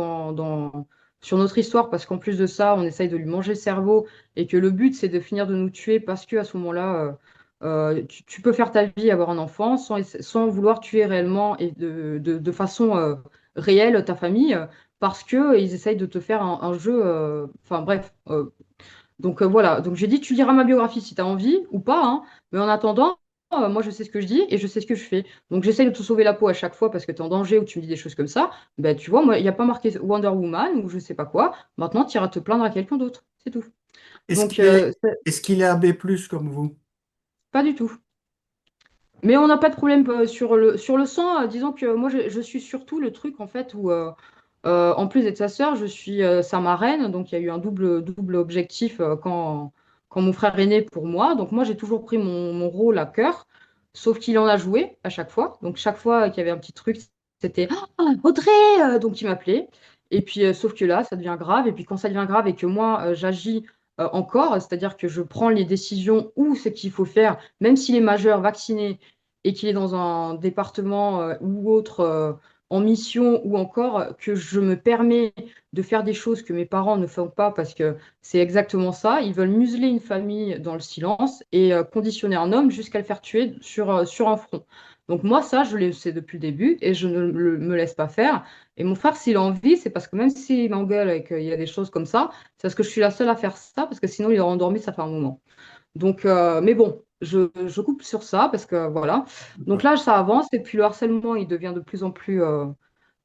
sur notre histoire, parce qu'en plus de ça, on essaye de lui manger le cerveau et que le but, c'est de finir de nous tuer parce qu'à ce moment-là, tu peux faire ta vie et avoir un enfant sans vouloir tuer réellement et de façon réelle ta famille, parce qu'ils essayent de te faire un jeu. Enfin bref. Donc voilà, donc j'ai dit, tu liras ma biographie si tu as envie ou pas, hein. Mais en attendant, moi je sais ce que je dis et je sais ce que je fais. Donc j'essaye de te sauver la peau à chaque fois parce que tu es en danger ou tu me dis des choses comme ça. Ben tu vois, moi, il n'y a pas marqué Wonder Woman ou je sais pas quoi. Maintenant, tu iras te plaindre à quelqu'un d'autre. C'est tout. Est-ce Donc, qu'il est, est-ce qu'il est AB+, comme vous? pas du tout. Mais on n'a pas de problème sur le sang. Disons que moi, je suis surtout le truc, en fait, où, en plus d'être sa sœur, je suis sa marraine. Donc, il y a eu un double objectif quand mon frère est né pour moi. Donc, moi, j'ai toujours pris mon rôle à cœur, sauf qu'il en a joué à chaque fois. Donc, chaque fois qu'il y avait un petit truc, c'était «Ah, Audrey!» Donc, il m'appelait. Et puis, sauf que là, ça devient grave. Et puis, quand ça devient grave et que moi, j'agis encore, c'est-à-dire que je prends les décisions ou ce qu'il faut faire, même s'il est majeur, vacciné, et qu'il est dans un département ou autre en mission ou encore que je me permets de faire des choses que mes parents ne font pas parce que c'est exactement ça. Ils veulent museler une famille dans le silence et conditionner un homme jusqu'à le faire tuer sur un front. Donc moi, ça, je le sais depuis le début et je ne me laisse pas faire. Et mon frère, s'il a envie, c'est parce que même s'il m'engueule et qu'il y a des choses comme ça, c'est parce que je suis la seule à faire ça parce que sinon il aurait endormi, ça fait un moment. Donc, mais bon, je coupe sur ça parce que voilà. Donc là, ça avance et puis le harcèlement, il devient de plus en plus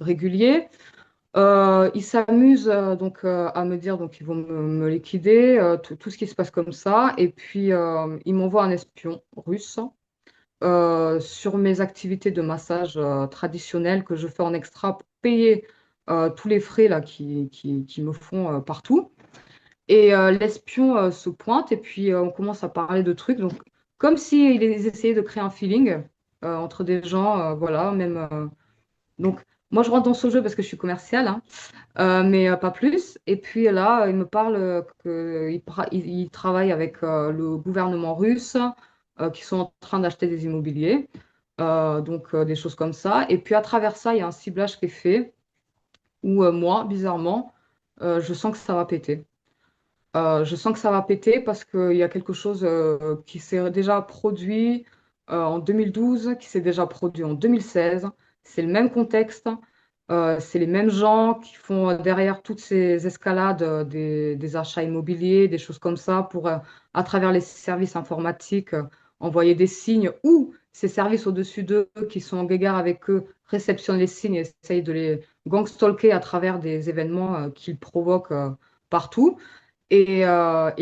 régulier. Ils s'amusent donc à me dire donc ils vont me liquider, tout ce qui se passe comme ça. Et puis ils m'envoient un espion russe sur mes activités de massage traditionnelles que je fais en extra pour payer tous les frais là qui me font partout. Et l'espion se pointe et puis on commence à parler de trucs. Donc, comme s'ils essayaient de créer un feeling entre des gens, voilà, même. Donc, moi, je rentre dans ce jeu parce que je suis commerciale, hein, mais pas plus. Et puis là, il me parle qu'il travaille avec le gouvernement russe, qui sont en train d'acheter des immobiliers, donc des choses comme ça. Et puis à travers ça, il y a un ciblage qui est fait où moi, bizarrement, je sens que ça va péter. Je sens que ça va péter parce qu'il y a quelque chose qui s'est déjà produit en 2012, qui s'est déjà produit en 2016. C'est le même contexte, c'est les mêmes gens qui font derrière toutes ces escalades des achats immobiliers, des choses comme ça, pour, à travers les services informatiques, envoyer des signes ou ces services au-dessus d'eux qui sont en guéguerre avec eux réceptionnent les signes et essayent de les gangstalker à travers des événements qu'ils provoquent partout. Et là,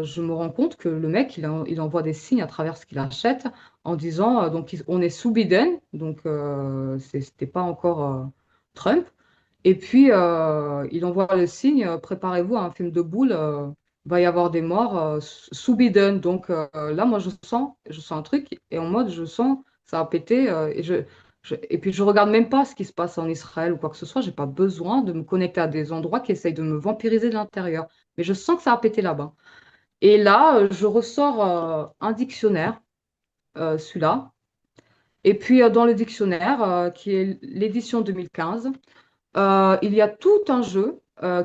je me rends compte que le mec, il envoie des signes à travers ce qu'il achète en disant, donc on est sous Biden, donc c'était pas encore Trump. Et puis, il envoie le signe, préparez-vous à un film de boule, va y avoir des morts sous Biden. Donc là, moi, je sens un truc, et en mode, je sens, ça a pété, et puis je regarde même pas ce qui se passe en Israël ou quoi que ce soit, j'ai pas besoin de me connecter à des endroits qui essayent de me vampiriser de l'intérieur. Mais je sens que ça a pété là-bas. Et là, je ressors un dictionnaire, celui-là. Et puis, dans le dictionnaire, qui est l'édition 2015, il y a tout un jeu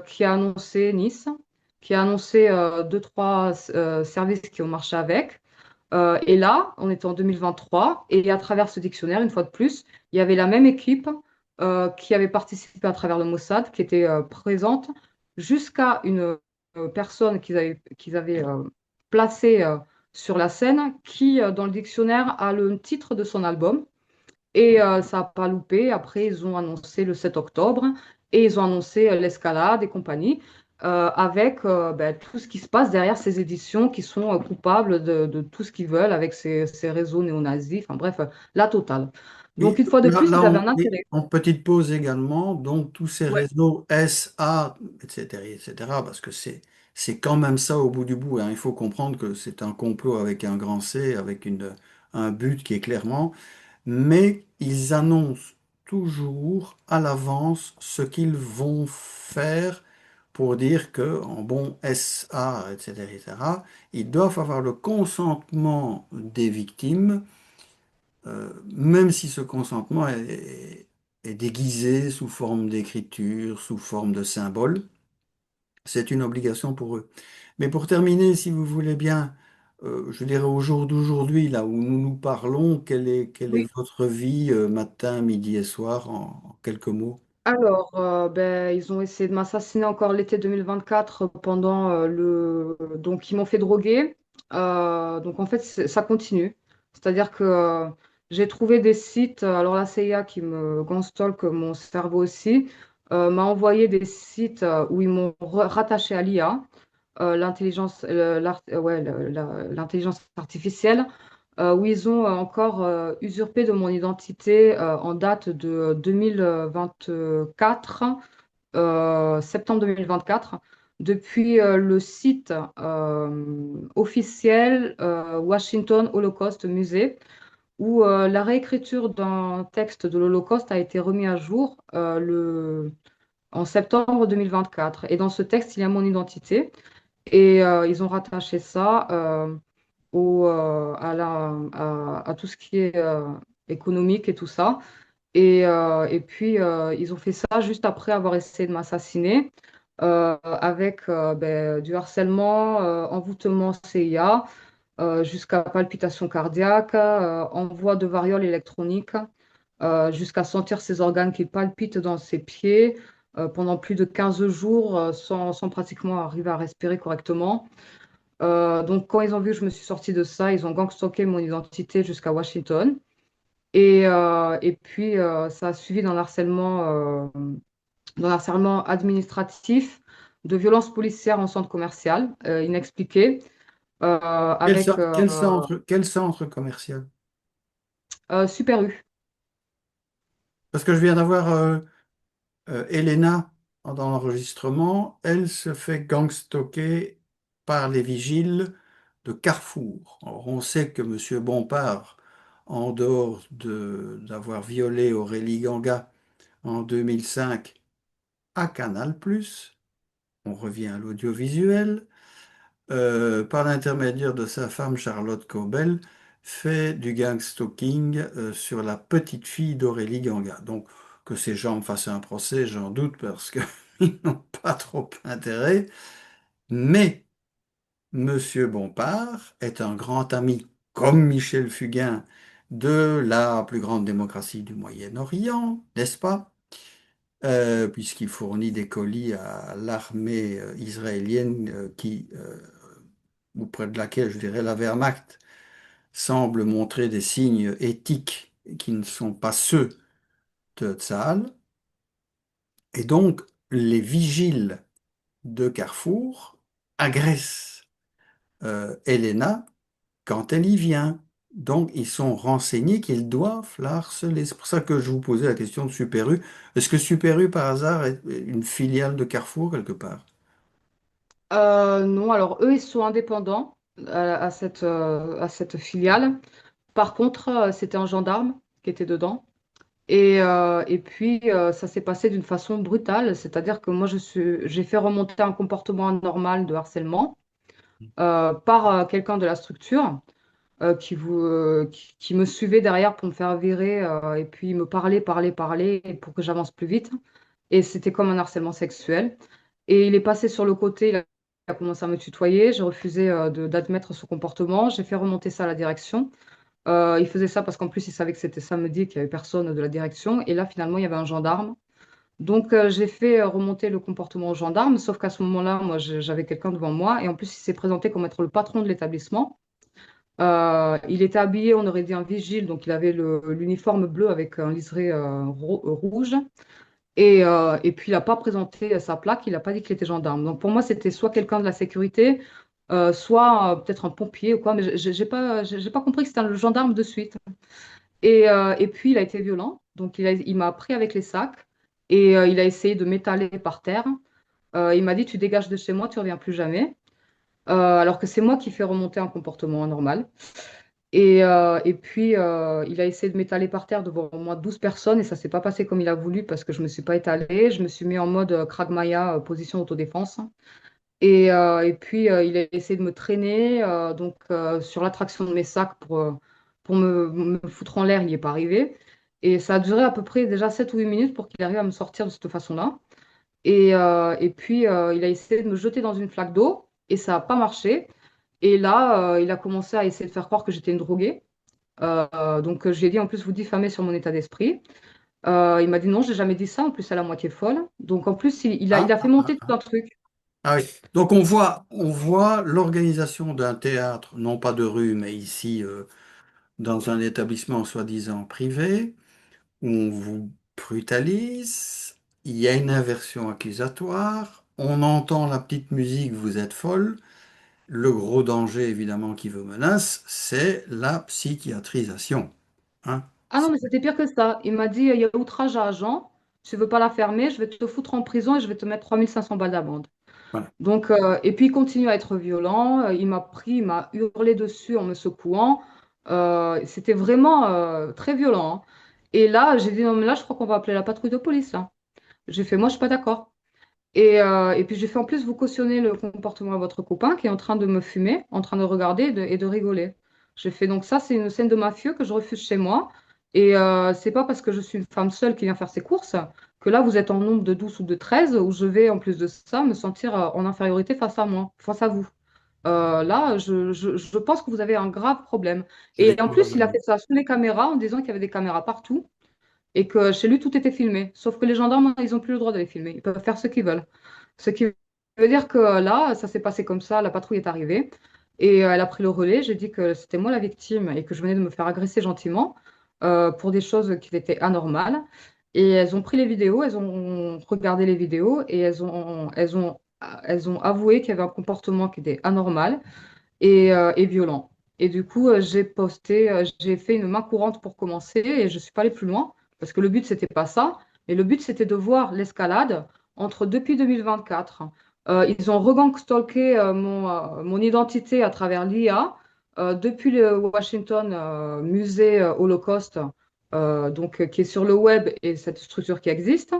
qui a annoncé Nice, qui a annoncé deux, trois services qui ont marché avec. Et là, on était en 2023, et à travers ce dictionnaire, une fois de plus, il y avait la même équipe qui avait participé à travers le Mossad, qui était présente jusqu'à une personne qu'ils avaient placée sur la scène, qui, dans le dictionnaire, a le titre de son album. Et ça n'a pas loupé. Après, ils ont annoncé le 7 octobre et ils ont annoncé l'escalade et compagnie, avec ben, tout ce qui se passe derrière ces éditions qui sont coupables de tout ce qu'ils veulent avec ces réseaux néo-nazis. Enfin bref, la totale. Donc, Oui, une fois de plus, là ils avaient on un est intérêt. en petite pause également, donc tous ces Ouais. réseaux SA, etc., etc., parce que c'est quand même ça au bout du bout, hein. Il faut comprendre que c'est un complot avec un grand C, avec un but qui est clairement, mais ils annoncent toujours à l'avance ce qu'ils vont faire pour dire que, en bon SA, etc., etc., ils doivent avoir le consentement des victimes, même si ce consentement est déguisé sous forme d'écriture, sous forme de symbole, c'est une obligation pour eux. Mais pour terminer, si vous voulez bien, je dirais au jour d'aujourd'hui, là où nous nous parlons, quelle est Oui. votre vie matin, midi et soir en quelques mots? Alors, ben, ils ont essayé de m'assassiner encore l'été 2024 pendant Donc, ils m'ont fait droguer. Donc, en fait, ça continue. C'est-à-dire que j'ai trouvé des sites. Alors, la CIA qui me gonstole que mon cerveau aussi m'a envoyé des sites où ils m'ont rattaché à l'IA, l'intelligence artificielle, où ils ont encore usurpé de mon identité en date de 2024, septembre 2024, depuis le site officiel Washington Holocaust Musée, où la réécriture d'un texte de l'Holocauste a été remis à jour en septembre 2024. Et dans ce texte, il y a mon identité. Et ils ont rattaché ça à tout ce qui est économique et tout ça. Et puis, ils ont fait ça juste après avoir essayé de m'assassiner, avec ben, du harcèlement, envoûtement CIA, jusqu'à palpitations cardiaques, envoi de variole électronique, jusqu'à sentir ses organes qui palpitent dans ses pieds pendant plus de 15 jours, sans pratiquement arriver à respirer correctement. Donc, quand ils ont vu que je me suis sortie de ça, ils ont gangstocké mon identité jusqu'à Washington. Et puis, ça a suivi d'un harcèlement administratif, de violences policières en centre commercial, inexpliquées, avec Quel centre commercial? Super U. Parce que je viens d'avoir Elena dans l'enregistrement, elle se fait gangstocker par les vigiles de Carrefour. Alors, on sait que M. Bompard, en dehors d'avoir violé Aurélie Ganga en 2005 à Canal+, on revient à l'audiovisuel, par l'intermédiaire de sa femme Charlotte Cobel, fait du gangstalking sur la petite fille d'Aurélie Ganga. Donc, que ces gens me fassent un procès, j'en doute parce qu'ils n'ont pas trop intérêt. Mais Monsieur Bompard est un grand ami, comme Michel Fugain, de la plus grande démocratie du Moyen-Orient, n'est-ce pas? Puisqu'il fournit des colis à l'armée israélienne ou près de laquelle, je dirais, la Wehrmacht semble montrer des signes éthiques qui ne sont pas ceux de Tsahal. Et donc, les vigiles de Carrefour agressent Elena quand elle y vient. Donc, ils sont renseignés qu'ils doivent la harceler. C'est pour ça que je vous posais la question de Super U. Est-ce que Super U, par hasard, est une filiale de Carrefour quelque part? Non, alors eux, ils sont indépendants à cette filiale. Par contre, c'était un gendarme qui était dedans. Et puis, ça s'est passé d'une façon brutale, c'est-à-dire que moi, j'ai fait remonter un comportement anormal de harcèlement par quelqu'un de la structure qui me suivait derrière pour me faire virer et puis me parlait pour que j'avance plus vite. Et c'était comme un harcèlement sexuel. Et il est passé sur le côté, il a commencé à me tutoyer, j'ai refusé d'admettre ce comportement, j'ai fait remonter ça à la direction. Il faisait ça parce qu'en plus, il savait que c'était samedi, qu'il n'y avait personne de la direction. Et là, finalement, il y avait un gendarme. Donc, j'ai fait remonter le comportement au gendarme, sauf qu'à ce moment-là, moi, j'avais quelqu'un devant moi. Et en plus, il s'est présenté comme être le patron de l'établissement. Il était habillé, on aurait dit un vigile, donc il avait l'uniforme bleu avec un liseré rouge. Et puis, il n'a pas présenté sa plaque, il n'a pas dit qu'il était gendarme. Donc, pour moi, c'était soit quelqu'un de la sécurité, soit peut-être un pompier ou quoi, mais j'ai pas compris que c'était le gendarme de suite. Et puis, il a été violent. Donc, il m'a pris avec les sacs et il a essayé de m'étaler par terre. Il m'a dit, tu dégages de chez moi, tu reviens plus jamais. Alors que c'est moi qui fais remonter un comportement anormal. Et puis, il a essayé de m'étaler par terre devant au moins 12 personnes et ça s'est pas passé comme il a voulu parce que je me suis pas étalée. Je me suis mis en mode Krav Maga, position autodéfense. Et puis, il a essayé de me traîner sur l'attraction de mes sacs pour me foutre en l'air. Il n'y est pas arrivé. Et ça a duré à peu près déjà 7 ou 8 minutes pour qu'il arrive à me sortir de cette façon-là. Et puis, il a essayé de me jeter dans une flaque d'eau et ça n'a pas marché. Et là, il a commencé à essayer de faire croire que j'étais une droguée. Donc, j'ai dit en plus, vous diffamez sur mon état d'esprit. Il m'a dit non, j'ai jamais dit ça. En plus, elle est à moitié folle. Donc, en plus, il a fait monter tout un truc. Ah oui. Donc on voit l'organisation d'un théâtre, non pas de rue, mais ici dans un établissement soi-disant privé, où on vous brutalise, il y a une inversion accusatoire, on entend la petite musique, vous êtes folle. Le gros danger évidemment qui vous menace, c'est la psychiatrisation. Hein. Ah non, mais c'était pire que ça. Il m'a dit, il y a outrage à agent, tu veux pas la fermer, je vais te foutre en prison et je vais te mettre 3500 balles d'amende. Voilà. Donc, et puis il continue à être violent, il m'a pris, il m'a hurlé dessus en me secouant. C'était vraiment très violent, hein. Et là, j'ai dit, non, mais là, je crois qu'on va appeler la patrouille de police, là. J'ai fait, moi, je suis pas d'accord. Et puis j'ai fait en plus, vous cautionnez le comportement de votre copain qui est en train de me fumer, en train de regarder et de rigoler. J'ai fait donc ça, c'est une scène de mafieux que je refuse chez moi. Et c'est pas parce que je suis une femme seule qui vient faire ses courses que là vous êtes en nombre de 12 ou de 13 où je vais en plus de ça me sentir en infériorité face à moi, face à vous. Là, je pense que vous avez un grave problème. J'ai Et en plus, il a probablement. fait ça sous les caméras en disant qu'il y avait des caméras partout et que chez lui, tout était filmé. Sauf que les gendarmes, ils n'ont plus le droit de les filmer. Ils peuvent faire ce qu'ils veulent. Ce qui veut dire que là, ça s'est passé comme ça, la patrouille est arrivée et elle a pris le relais. J'ai dit que c'était moi la victime et que je venais de me faire agresser gentiment pour des choses qui étaient anormales. Et elles ont pris les vidéos, elles ont regardé les vidéos et elles ont avoué qu'il y avait un comportement qui était anormal et violent. Et du coup, j'ai fait une main courante pour commencer et je ne suis pas allée plus loin parce que le but, c'était pas ça. Mais le but, c'était de voir l'escalade depuis 2024. Ils ont regangstalké mon identité à travers l'IA depuis le Washington Musée Holocauste, qui est sur le web et cette structure qui existe.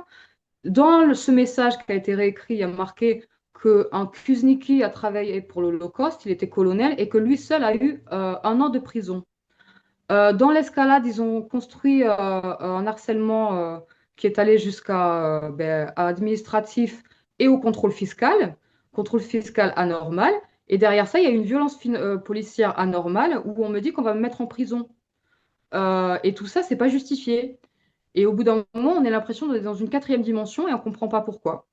Ce message qui a été réécrit, il y a marqué qu'un Kuzniki a travaillé pour l'Holocauste, il était colonel, et que lui seul a eu 1 an de prison. Dans l'escalade, ils ont construit un harcèlement qui est allé jusqu'à administratif et au contrôle fiscal. contrôle fiscal anormal. Et derrière ça, il y a une violence policière anormale où on me dit qu'on va me mettre en prison. Et tout ça, c'est pas justifié. Et au bout d'un moment, on a l'impression d'être dans une quatrième dimension et on comprend pas pourquoi.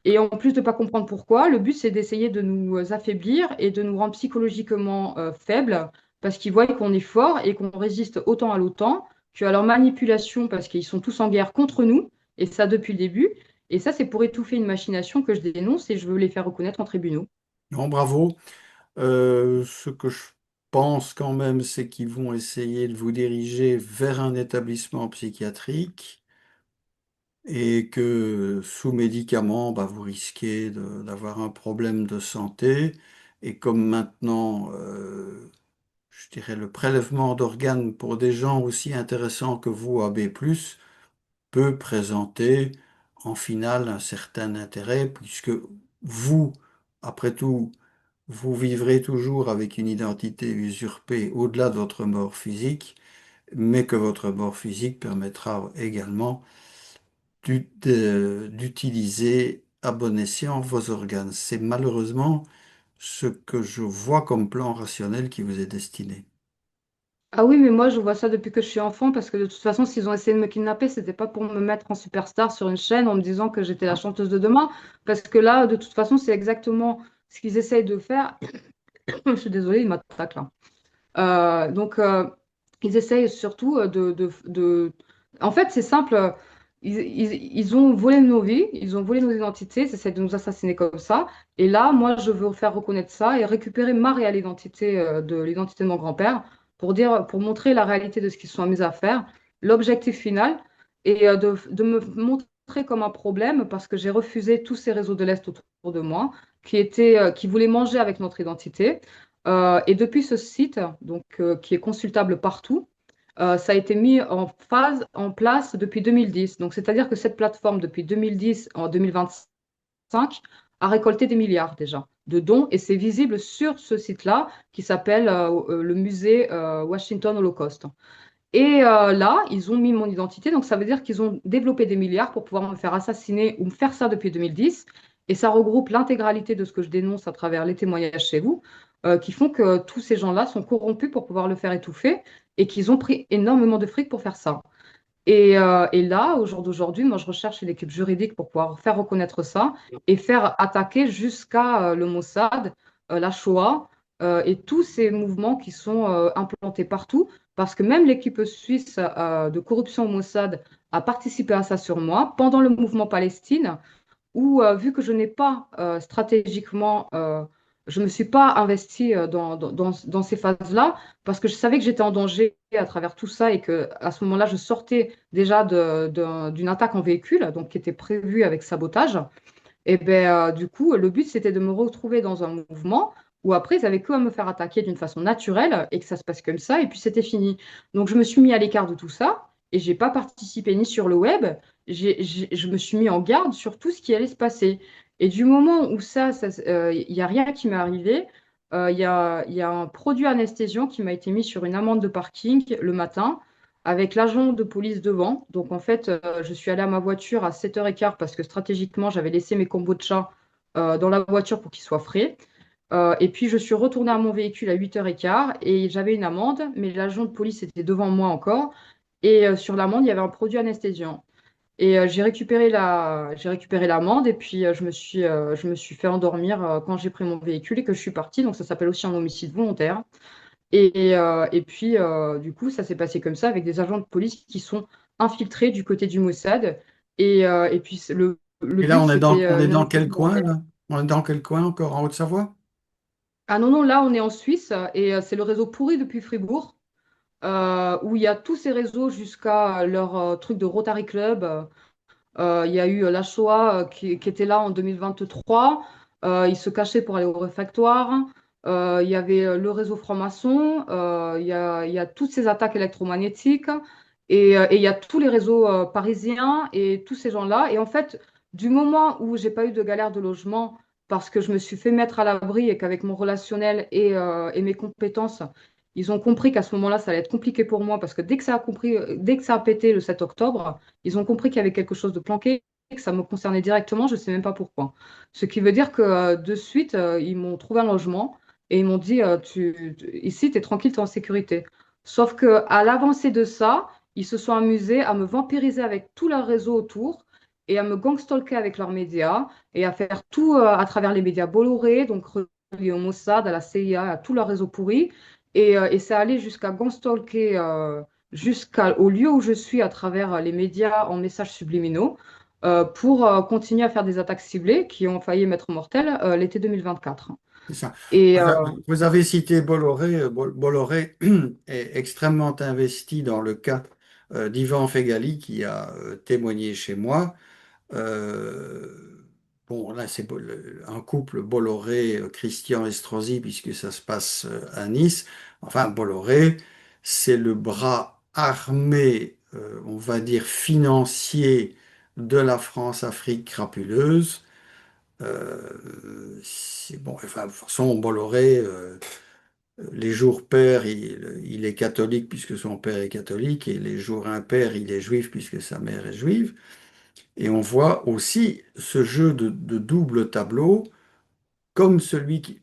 Et en plus de ne pas comprendre pourquoi, le but, c'est d'essayer de nous affaiblir et de nous rendre psychologiquement faibles parce qu'ils voient qu'on est fort et qu'on résiste autant à l'OTAN qu'à leur manipulation parce qu'ils sont tous en guerre contre nous, et ça depuis le début. Et ça, c'est pour étouffer une machination que je dénonce et je veux les faire reconnaître en tribunaux. Non, bravo. Ce que je pense quand même, c'est qu'ils vont essayer de vous diriger vers un établissement psychiatrique et que sous médicaments, bah, vous risquez d'avoir un problème de santé. Et comme maintenant, je dirais, le prélèvement d'organes pour des gens aussi intéressants que vous, AB+, peut présenter en finale un certain intérêt, puisque vous, après tout, vous vivrez toujours avec une identité usurpée au-delà de votre mort physique, mais que votre mort physique permettra également d'utiliser à bon escient vos organes. C'est malheureusement ce que je vois comme plan rationnel qui vous est destiné. Ah oui, mais moi, je vois ça depuis que je suis enfant parce que de toute façon, s'ils ont essayé de me kidnapper, c'était pas pour me mettre en superstar sur une chaîne en me disant que j'étais la chanteuse de demain. Parce que là, de toute façon, c'est exactement ce qu'ils essayent de faire. Je suis désolée, ils m'attaquent là. Ils essayent surtout En fait, c'est simple. Ils ont volé nos vies, ils ont volé nos identités, ils essaient de nous assassiner comme ça. Et là, moi, je veux faire reconnaître ça et récupérer ma réelle identité, de l'identité de mon grand-père, pour montrer la réalité de ce qu'ils sont amusés à faire, l'objectif final, et de me montrer comme un problème parce que j'ai refusé tous ces réseaux de l'Est autour de moi qui voulaient manger avec notre identité. Et depuis ce site, qui est consultable partout, ça a été mis en place depuis 2010. Donc, c'est-à-dire que cette plateforme, depuis 2010 en 2025, a récolté des milliards déjà de dons et c'est visible sur ce site-là qui s'appelle le musée Washington Holocaust. Et là, ils ont mis mon identité, donc ça veut dire qu'ils ont développé des milliards pour pouvoir me faire assassiner ou me faire ça depuis 2010. Et ça regroupe l'intégralité de ce que je dénonce à travers les témoignages chez vous, qui font que tous ces gens-là sont corrompus pour pouvoir le faire étouffer et qu'ils ont pris énormément de fric pour faire ça. Et là, au jour d'aujourd'hui, moi, je recherche une équipe juridique pour pouvoir faire reconnaître ça et faire attaquer jusqu'à le Mossad, la Shoah et tous ces mouvements qui sont implantés partout. Parce que même l'équipe suisse de corruption au Mossad a participé à ça sur moi pendant le mouvement Palestine où, vu que je n'ai pas stratégiquement, je ne me suis pas investie dans ces phases-là, parce que je savais que j'étais en danger à travers tout ça et que à ce moment-là, je sortais déjà d'une attaque en véhicule, donc qui était prévue avec sabotage. Et ben, du coup, le but, c'était de me retrouver dans un mouvement où après, ils avaient que à me faire attaquer d'une façon naturelle et que ça se passe comme ça, et puis c'était fini. Donc, je me suis mis à l'écart de tout ça et j'ai pas participé ni sur le web, je me suis mis en garde sur tout ce qui allait se passer. Et du moment où il n'y a rien qui m'est arrivé, il y a un produit anesthésiant qui m'a été mis sur une amende de parking le matin avec l'agent de police devant. Donc, en fait, je suis allée à ma voiture à 7h15 parce que stratégiquement, j'avais laissé mes kombucha dans la voiture pour qu'ils soient frais. Et puis, je suis retournée à mon véhicule à 8h15 et j'avais une amende, mais l'agent de police était devant moi encore. Et sur l'amende, il y avait un produit anesthésiant. Et j'ai récupéré l'amende et puis je me suis fait endormir quand j'ai pris mon véhicule et que je suis partie. Donc, ça s'appelle aussi un homicide volontaire. Et puis, du coup, ça s'est passé comme ça avec des agents de police qui sont infiltrés du côté du Mossad. Et puis, le Et là, but, c'était on est une dans réponse quel coin, volontaire. là? On est dans quel coin encore? En Haute-Savoie? Ah non, non, là, on est en Suisse et c'est le réseau pourri depuis Fribourg, où il y a tous ces réseaux jusqu'à leur truc de Rotary Club. Il y a eu la Shoah qui était là en 2023. Ils se cachaient pour aller au réfectoire. Il y avait le réseau franc-maçon. Il y a toutes ces attaques électromagnétiques. Et il y a tous les réseaux parisiens et tous ces gens-là. Et en fait, du moment où j'ai pas eu de galère de logement parce que je me suis fait mettre à l'abri et qu'avec mon relationnel et mes compétences, ils ont compris qu'à ce moment-là, ça allait être compliqué pour moi parce que dès que ça a pété le 7 octobre, ils ont compris qu'il y avait quelque chose de planqué que ça me concernait directement, je ne sais même pas pourquoi. Ce qui veut dire que de suite, ils m'ont trouvé un logement et ils m'ont dit, ici, tu es tranquille, tu es en sécurité. Sauf que à l'avancée de ça, ils se sont amusés à me vampiriser avec tout leur réseau autour et à me gangstalker avec leurs médias et à faire tout à travers les médias Bolloré, donc reliés au Mossad, à la CIA, à tout leur réseau pourri. Et ça allait jusqu'à gangstalker jusqu'au lieu où je suis à travers les médias en messages subliminaux pour continuer à faire des attaques ciblées qui ont failli m'être mortelles l'été 2024. C'est ça. Et Vous avez cité Bolloré. Bolloré est extrêmement investi dans le cas d'Ivan Fegali qui a témoigné chez moi. Euh, bon, là, c'est un couple Bolloré-Christian Estrosi, puisque ça se passe à Nice. Enfin, Bolloré, c'est le bras armé, on va dire financier de la France-Afrique crapuleuse. C'est bon, enfin, de toute façon, Bolloré, les jours pairs, il est catholique puisque son père est catholique, et les jours impairs, il est juif puisque sa mère est juive. Et on voit aussi ce jeu de double tableau, comme celui qui,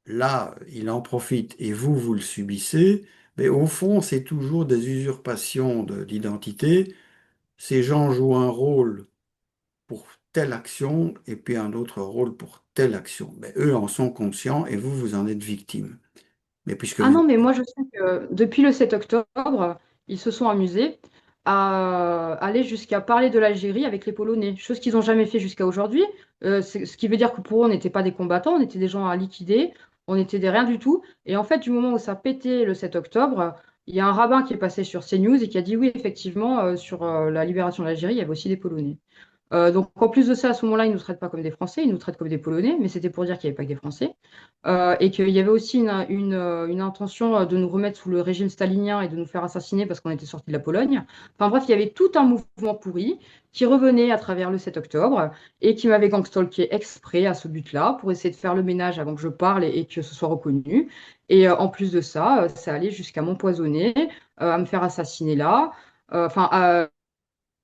là, il en profite et vous, vous le subissez, mais au fond, c'est toujours des usurpations d'identité. Ces gens jouent un rôle pour telle action et puis un autre rôle pour telle action. Mais eux en sont conscients et vous, vous en êtes victime. Mais puisque ah vous... non, mais moi je sais que depuis le 7 octobre, ils se sont amusés à aller jusqu'à parler de l'Algérie avec les Polonais, chose qu'ils n'ont jamais fait jusqu'à aujourd'hui. Ce qui veut dire que pour eux, on n'était pas des combattants, on était des gens à liquider, on était des rien du tout. Et en fait, du moment où ça pétait le 7 octobre, il y a un rabbin qui est passé sur CNews et qui a dit oui, effectivement, sur la libération de l'Algérie, il y avait aussi des Polonais. Donc, en plus de ça, à ce moment-là, ils ne nous traitent pas comme des Français, ils nous traitent comme des Polonais, mais c'était pour dire qu'il n'y avait pas que des Français. Et qu'il y avait aussi une intention de nous remettre sous le régime stalinien et de nous faire assassiner parce qu'on était sortis de la Pologne. Enfin bref, il y avait tout un mouvement pourri qui revenait à travers le 7 octobre et qui m'avait gangstalké exprès à ce but-là pour essayer de faire le ménage avant que je parle et que ce soit reconnu. Et en plus de ça, ça allait jusqu'à m'empoisonner, à me faire assassiner là. Enfin,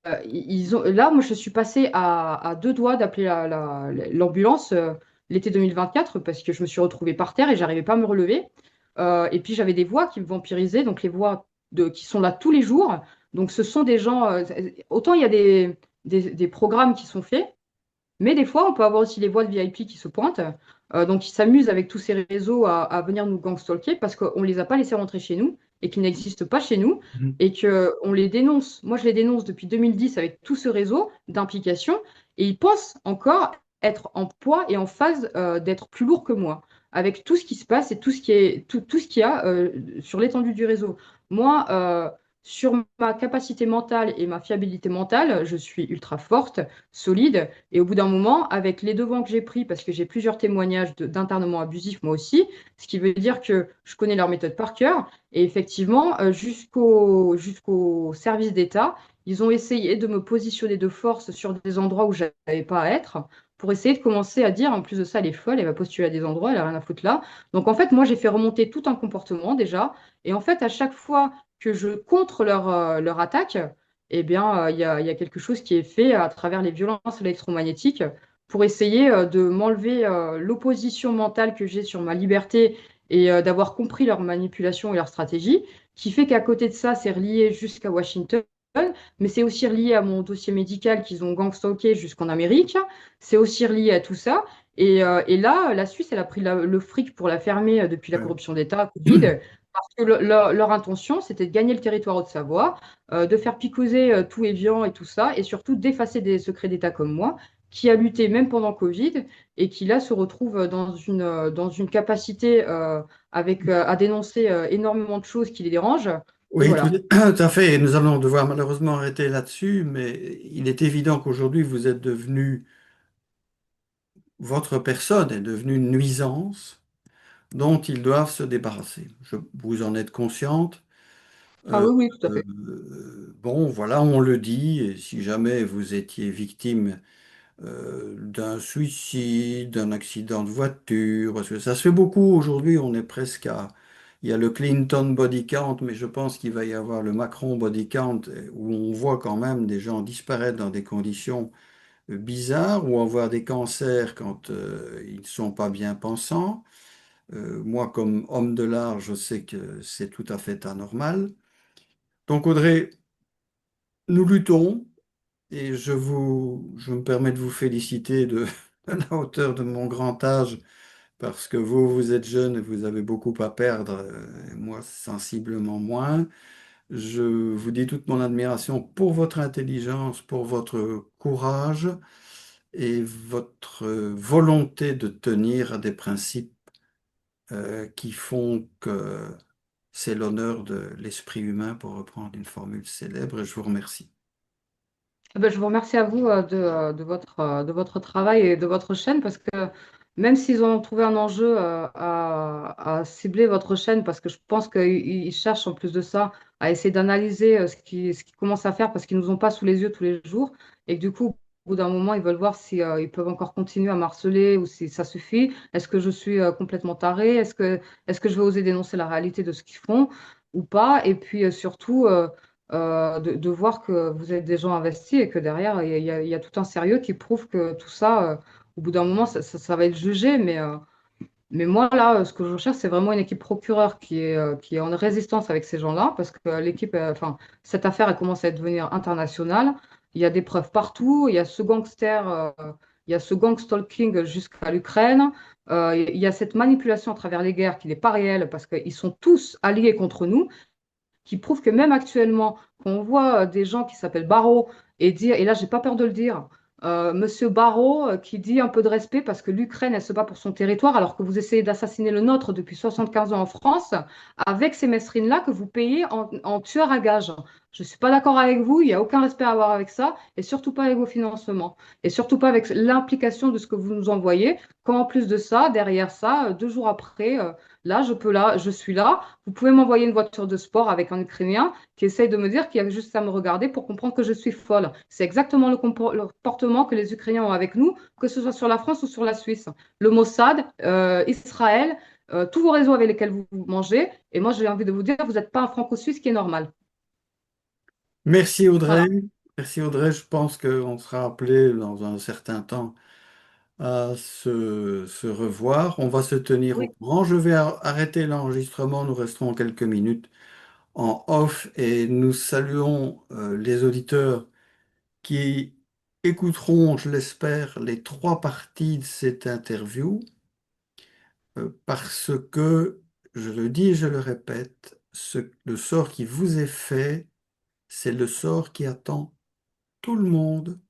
là, moi, je suis passée à deux doigts d'appeler l'ambulance l'été 2024 parce que je me suis retrouvée par terre et j'arrivais pas à me relever. Et puis, j'avais des voix qui me vampirisaient, donc les voix qui sont là tous les jours. Donc, ce sont des gens. Autant il y a des programmes qui sont faits, mais des fois, on peut avoir aussi les voix de VIP qui se pointent. Donc, ils s'amusent avec tous ces réseaux à venir nous gangstalker parce qu'on ne les a pas laissés rentrer chez nous et qu'ils n'existent pas chez nous et qu'on les dénonce. Moi, je les dénonce depuis 2010 avec tout ce réseau d'implication et ils pensent encore être en poids et en phase d'être plus lourds que moi avec tout ce qui se passe et tout ce qu'il y a sur l'étendue du réseau. Moi, sur ma capacité mentale et ma fiabilité mentale, je suis ultra forte, solide. Et au bout d'un moment, avec les devants que j'ai pris, parce que j'ai plusieurs témoignages d'internement abusif moi aussi, ce qui veut dire que je connais leur méthode par cœur, et effectivement, jusqu'au service d'État, ils ont essayé de me positionner de force sur des endroits où je n'avais pas à être, pour essayer de commencer à dire, en plus de ça, elle est folle, elle va postuler à des endroits, elle n'a rien à foutre là. Donc en fait, moi, j'ai fait remonter tout un comportement déjà, et en fait, à chaque fois que je contre leur attaque, eh bien, il y a quelque chose qui est fait à travers les violences électromagnétiques pour essayer de m'enlever l'opposition mentale que j'ai sur ma liberté et d'avoir compris leur manipulation et leur stratégie, qui fait qu'à côté de ça, c'est relié jusqu'à Washington, mais c'est aussi relié à mon dossier médical qu'ils ont gangstalké jusqu'en Amérique, c'est aussi relié à tout ça. Et là, la Suisse, elle a pris le fric pour la fermer depuis la corruption d'État, Covid, parce que leur intention, c'était de gagner le territoire Haute-Savoie, de faire picoser tout Évian et tout ça, et surtout d'effacer des secrets d'État comme moi, qui a lutté même pendant Covid, et qui là se retrouve dans une capacité à dénoncer énormément de choses qui les dérangent. Donc Oui, tout, voilà. tout à fait. Et nous allons devoir malheureusement arrêter là-dessus, mais il est évident qu'aujourd'hui, vous êtes devenu, votre personne est devenue une nuisance dont ils doivent se débarrasser. Vous en êtes consciente. Ah Euh, oui, oui, tout à fait. bon, voilà, on le dit. Et si jamais vous étiez victime d'un suicide, d'un accident de voiture, parce que ça se fait beaucoup aujourd'hui, on est presque à... Il y a le Clinton body count, mais je pense qu'il va y avoir le Macron body count, où on voit quand même des gens disparaître dans des conditions bizarres ou avoir des cancers quand ils ne sont pas bien pensants. Moi, comme homme de l'art, je sais que c'est tout à fait anormal. Donc, Audrey, nous luttons et je me permets de vous féliciter de, de la hauteur de mon grand âge parce que vous êtes jeune et vous avez beaucoup à perdre, et moi sensiblement moins. Je vous dis toute mon admiration pour votre intelligence, pour votre courage et votre volonté de tenir à des principes qui font que c'est l'honneur de l'esprit humain, pour reprendre une formule célèbre, et je vous remercie. Eh ben, je vous remercie à vous de votre travail et de votre chaîne parce que même s'ils ont trouvé un enjeu à cibler votre chaîne, parce que je pense qu'ils cherchent en plus de ça à essayer d'analyser ce qu'ils commencent à faire parce qu'ils ne nous ont pas sous les yeux tous les jours et que du coup, au bout d'un moment, ils veulent voir si ils peuvent encore continuer à marceler ou si ça suffit. Est-ce que je suis complètement tarée? Est-ce que je vais oser dénoncer la réalité de ce qu'ils font ou pas? Et puis surtout, de voir que vous êtes des gens investis et que derrière, il y a tout un sérieux qui prouve que tout ça, au bout d'un moment, ça va être jugé. Mais moi, là, ce que je recherche, c'est vraiment une équipe procureur qui est en résistance avec ces gens-là, parce que l'équipe, enfin, cette affaire, elle commence à devenir internationale. Il y a des preuves partout. Il y a ce gang stalking jusqu'à l'Ukraine. Il y a cette manipulation à travers les guerres qui n'est pas réelle, parce qu'ils sont tous alliés contre nous qui prouve que même actuellement, quand on voit des gens qui s'appellent Barrot et dire, et là, j'ai pas peur de le dire, Monsieur Barrot qui dit un peu de respect parce que l'Ukraine, elle se bat pour son territoire alors que vous essayez d'assassiner le nôtre depuis 75 ans en France, avec ces mesrines-là que vous payez en tueurs à gages. Je ne suis pas d'accord avec vous, il n'y a aucun respect à avoir avec ça, et surtout pas avec vos financements, et surtout pas avec l'implication de ce que vous nous envoyez, quand en plus de ça, derrière ça, 2 jours après, là, je suis là, vous pouvez m'envoyer une voiture de sport avec un Ukrainien qui essaye de me dire qu'il y a juste à me regarder pour comprendre que je suis folle. C'est exactement le comportement que les Ukrainiens ont avec nous, que ce soit sur la France ou sur la Suisse. Le Mossad, Israël, tous vos réseaux avec lesquels vous mangez. Et moi, j'ai envie de vous dire, vous n'êtes pas un franco-suisse qui est normal. Merci Audrey. Voilà. Merci Audrey. Je pense qu'on sera appelé dans un certain temps à se revoir. On va se tenir au Oui. courant. Je vais arrêter l'enregistrement. Nous resterons quelques minutes en off et nous saluons les auditeurs qui écouteront, je l'espère, les trois parties de cette interview parce que, je le dis et je le répète, le sort qui vous est fait, c'est le sort qui attend tout le monde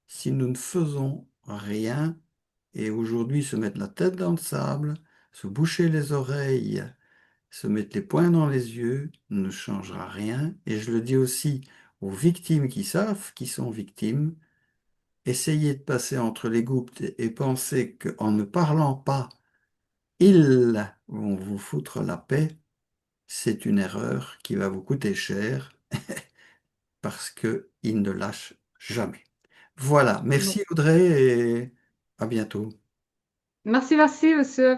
si nous ne faisons rien. Et aujourd'hui, se mettre la tête dans le sable, se boucher les oreilles, se mettre les poings dans les yeux ne changera rien. Et je le dis aussi aux victimes qui savent qu'ils sont victimes, essayez de passer entre les gouttes et penser qu'en ne parlant pas, ils vont vous foutre la paix. C'est une erreur qui va vous coûter cher parce qu'ils ne lâchent jamais. Voilà, Non. merci Audrey et à bientôt. Merci, merci, monsieur.